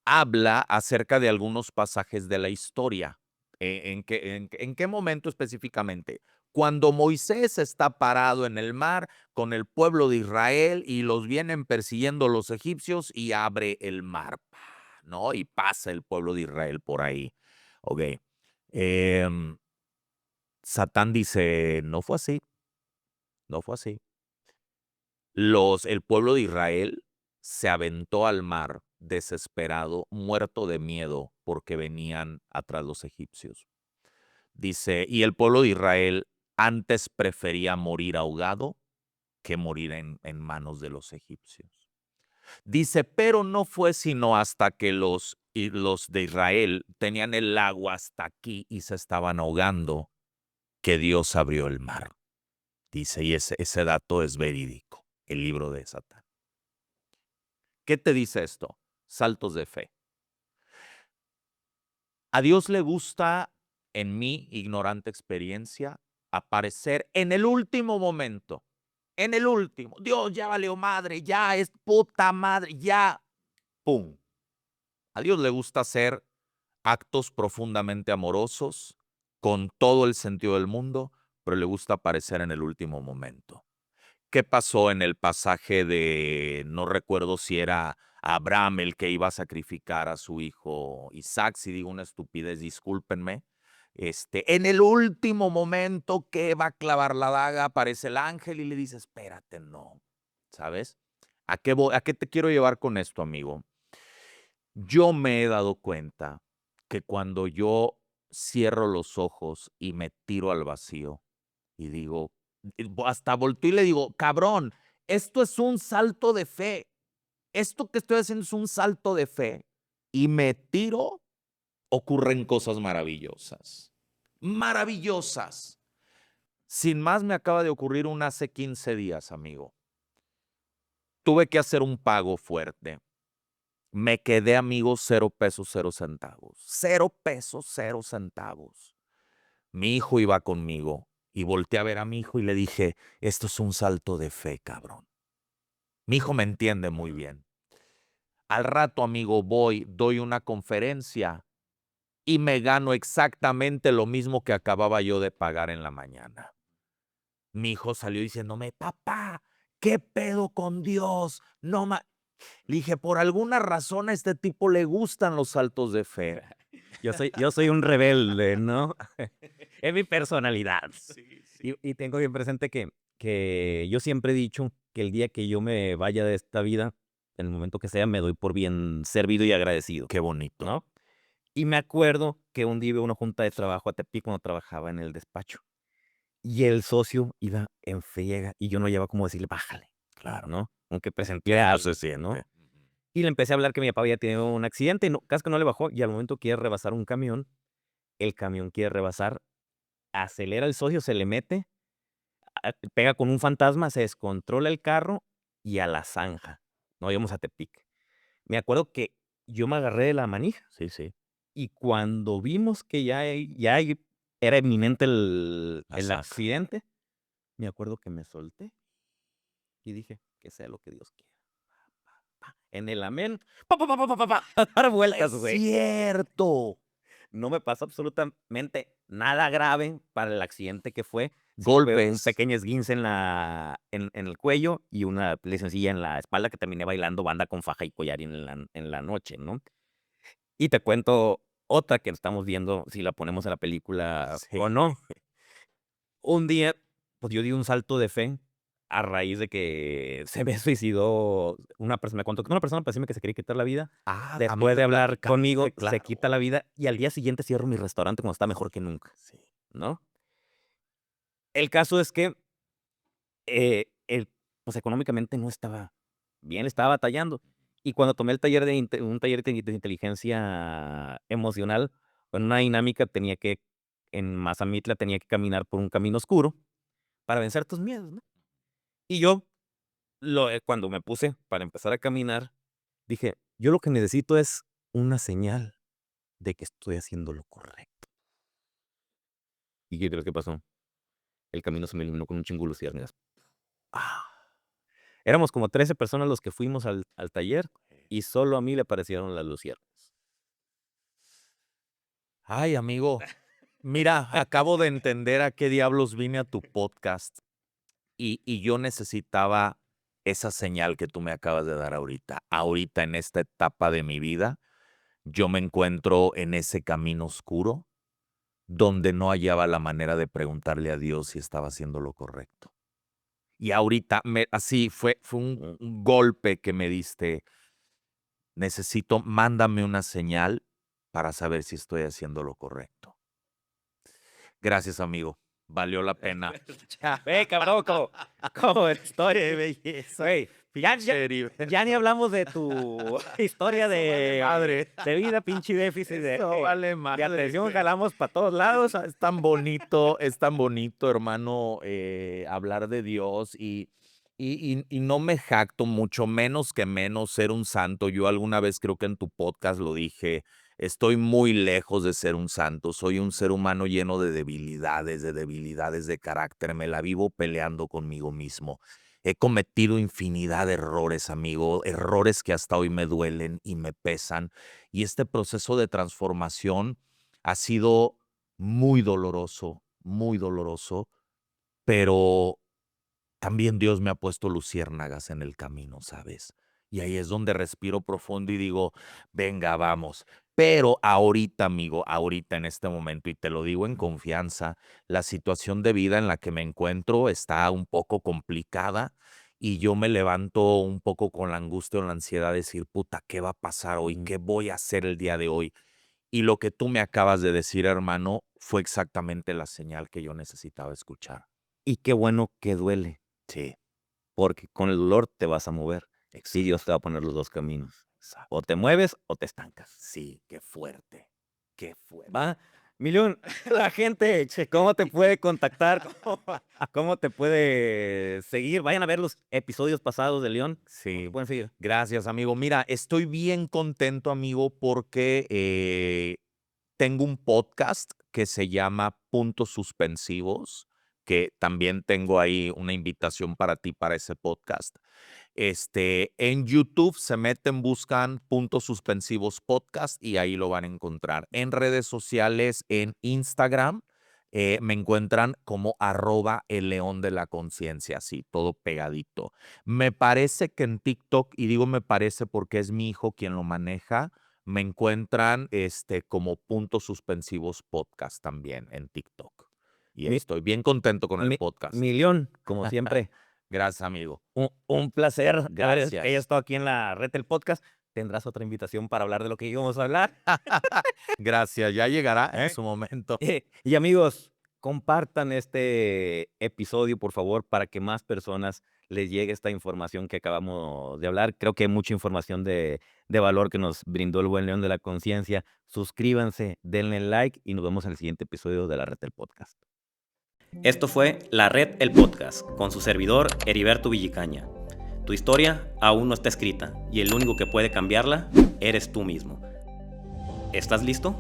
Speaker 1: habla acerca de algunos pasajes de la historia. ¿En qué momento específicamente? Cuando Moisés está parado en el mar con el pueblo de Israel y los vienen persiguiendo los egipcios y abre el mar, ¿no? Y pasa el pueblo de Israel por ahí. Ok. Em, Satán dice, no fue así, no fue así. El pueblo de Israel se aventó al mar desesperado, muerto de miedo, porque venían atrás los egipcios. Dice, y el pueblo de Israel antes prefería morir ahogado que morir en manos de los egipcios. Dice, pero no fue sino hasta que los de Israel tenían el agua hasta aquí y se estaban ahogando que Dios abrió el mar. Dice, y ese dato es verídico, el libro de Satán. ¿Qué te dice esto? Saltos de fe. A Dios le gusta, en mi ignorante experiencia, aparecer en el último momento. En el último. Dios, ya valió madre, ya es puta madre, ya. ¡Pum! A Dios le gusta hacer actos profundamente amorosos, con todo el sentido del mundo, pero le gusta aparecer en el último momento. ¿Qué pasó en el pasaje de, no recuerdo si era Abraham el que iba a sacrificar a su hijo Isaac? Si digo una estupidez, discúlpenme. En el último momento que va a clavar la daga, aparece el ángel y le dice, espérate, no, ¿sabes? ¿A qué te quiero llevar con esto, amigo? Yo me he dado cuenta que cuando yo cierro los ojos y me tiro al vacío y digo, hasta volteo y le digo, cabrón, esto es un salto de fe. Esto que estoy haciendo es un salto de fe. Y me tiro, ocurren cosas maravillosas. Maravillosas. Sin más, me acaba de ocurrir una hace 15 días, amigo. Tuve que hacer un pago fuerte. Me quedé, amigo, 0 pesos, 0 centavos. 0 pesos, 0 centavos. Mi hijo iba conmigo y volteé a ver a mi hijo y le dije, esto es un salto de fe, cabrón. Mi hijo me entiende muy bien. Al rato, amigo, doy una conferencia y me gano exactamente lo mismo que acababa yo de pagar en la mañana. Mi hijo salió diciéndome, papá, ¿qué pedo con Dios? No ma. Le dije, por alguna razón a este tipo le gustan los saltos de fe.
Speaker 2: Yo soy un rebelde, ¿no? Es mi personalidad.
Speaker 1: Sí, sí.
Speaker 2: Y tengo bien presente que yo siempre he dicho que el día que yo me vaya de esta vida, en el momento que sea, me doy por bien servido y agradecido,
Speaker 1: Qué bonito.
Speaker 2: ¿no? Y me acuerdo que un día iba a una junta de trabajo a Tepic cuando trabajaba en el despacho. Y el socio iba en friega y yo no llevaba como decirle, bájale,
Speaker 1: Claro.
Speaker 2: ¿no? Aunque presenté algo,
Speaker 1: Sí,
Speaker 2: ¿no?
Speaker 1: sí.
Speaker 2: Y le empecé a hablar que mi papá había tenido un accidente y no, casi que no le bajó. Y al momento quiere rebasar un camión, el camión quiere rebasar, acelera el socio, se le mete, pega con un fantasma, se descontrola el carro y a la zanja. No íbamos a Tepic. Me acuerdo que yo me agarré de la manija
Speaker 1: Sí, sí.
Speaker 2: y cuando vimos que era inminente
Speaker 1: La
Speaker 2: el
Speaker 1: zanja.
Speaker 2: accidente, me acuerdo que me solté y dije, que sea lo que Dios quiera. En el amén, a dar vueltas,
Speaker 1: Es
Speaker 2: güey.
Speaker 1: cierto.
Speaker 2: No me pasó absolutamente nada grave para el accidente que fue. Sí fue un
Speaker 1: Golpes.
Speaker 2: pequeño esguince en el cuello y una lesioncilla en la espalda que terminé bailando banda con faja y collar en la noche, ¿no? Y te cuento otra que estamos viendo si la ponemos en la película o
Speaker 1: Sí.
Speaker 2: no. Un día, pues, yo di un salto de fe a raíz de que se me suicidó una persona. Me contactó una persona para decirme que se quería quitar la vida.
Speaker 1: A mí
Speaker 2: Después
Speaker 1: me
Speaker 2: de hablar conmigo,
Speaker 1: platicaste,
Speaker 2: se
Speaker 1: claro.
Speaker 2: quita la vida y al día siguiente cierro mi restaurante cuando está mejor que nunca,
Speaker 1: Sí.
Speaker 2: ¿no? El caso es que, él, pues, económicamente no estaba bien, estaba batallando. Y cuando tomé el taller un taller de inteligencia emocional, con una dinámica en Mazamitla tenía que caminar por un camino oscuro para vencer tus miedos, ¿no? Y yo, cuando me puse para empezar a caminar, dije: "Yo lo que necesito es una señal de que estoy haciendo lo correcto". ¿Y qué crees que pasó? El camino se me iluminó con un chingo de luciérnagas.
Speaker 1: Ah,
Speaker 2: Éramos como 13 personas los que fuimos al taller y solo a mí le aparecieron las luciérnagas.
Speaker 1: ay, amigo, mira, acabo de entender a qué diablos vine a tu podcast y yo necesitaba esa señal que tú me acabas de dar ahorita. Ahorita en esta etapa de mi vida, yo me encuentro en ese camino oscuro donde no hallaba la manera de preguntarle a Dios si estaba haciendo lo correcto. Y ahorita, así fue un golpe que me diste. Mándame una señal para saber si estoy haciendo lo correcto. Gracias, amigo. Valió la pena.
Speaker 2: Ve, cabrón, como estoy de belleza. Güey, ya ni hablamos de tu historia de vida, pinche déficit
Speaker 1: Eso vale
Speaker 2: de
Speaker 1: madre,
Speaker 2: atención,
Speaker 1: güey.
Speaker 2: jalamos para todos lados.
Speaker 1: Es tan bonito, hermano, hablar de Dios y no me jacto, mucho menos ser un santo. Yo alguna vez creo que en tu podcast lo dije, estoy muy lejos de ser un santo. Soy un ser humano lleno de debilidades de carácter. Me la vivo peleando conmigo mismo. He cometido infinidad de errores, amigo, errores que hasta hoy me duelen y me pesan. Y este proceso de transformación ha sido muy doloroso, pero también Dios me ha puesto luciérnagas en el camino, ¿sabes? Y ahí es donde respiro profundo y digo, venga, vamos. Pero ahorita, amigo, ahorita en este momento, y te lo digo en confianza, la situación de vida en la que me encuentro está un poco complicada y yo me levanto un poco con la angustia o la ansiedad de decir, puta, ¿qué va a pasar hoy? ¿Qué voy a hacer el día de hoy? Y lo que tú me acabas de decir, hermano, fue exactamente la señal que yo necesitaba escuchar.
Speaker 2: Y qué bueno que duele,
Speaker 1: Sí,
Speaker 2: porque con el dolor te vas a mover. Y
Speaker 1: exacto,
Speaker 2: Dios te va a poner los dos caminos.
Speaker 1: exacto.
Speaker 2: O te mueves o te estancas.
Speaker 1: Sí, qué fuerte, qué fuerte.
Speaker 2: ¿Va? Millón, la gente, ¿cómo te puede contactar? ¿Cómo te puede seguir? Vayan a ver los episodios pasados de León. ¿Cómo
Speaker 1: Sí,
Speaker 2: te pueden seguir?
Speaker 1: gracias, amigo. Mira, estoy bien contento, amigo, porque tengo un podcast que se llama Puntos Suspensivos, que también tengo ahí una invitación para ti para ese podcast. En YouTube se meten, buscan Puntos Suspensivos Podcast y ahí lo van a encontrar. En redes sociales, en Instagram, me encuentran como @el león de la conciencia, así, todo pegadito. Me parece que en TikTok, y digo me parece porque es mi hijo quien lo maneja, me encuentran como Puntos Suspensivos Podcast también en TikTok. Y
Speaker 2: Mi,
Speaker 1: estoy bien contento con el podcast.
Speaker 2: Millón, como siempre,
Speaker 1: Gracias, amigo.
Speaker 2: un placer haber
Speaker 1: Gracias.
Speaker 2: estado aquí en la red del podcast. Tendrás otra invitación para hablar de lo que íbamos a hablar.
Speaker 1: Gracias, ya llegará en su momento.
Speaker 2: Y amigos, compartan este episodio, por favor, para que más personas les llegue esta información que acabamos de hablar. Creo que hay mucha información de valor que nos brindó el buen León de la Conciencia. Suscríbanse, denle like y nos vemos en el siguiente episodio de la Red del Podcast. Esto fue La Red El Podcast, con su servidor Heriberto Villicaña. Tu historia aún no está escrita y el único que puede cambiarla eres tú mismo. ¿Estás listo?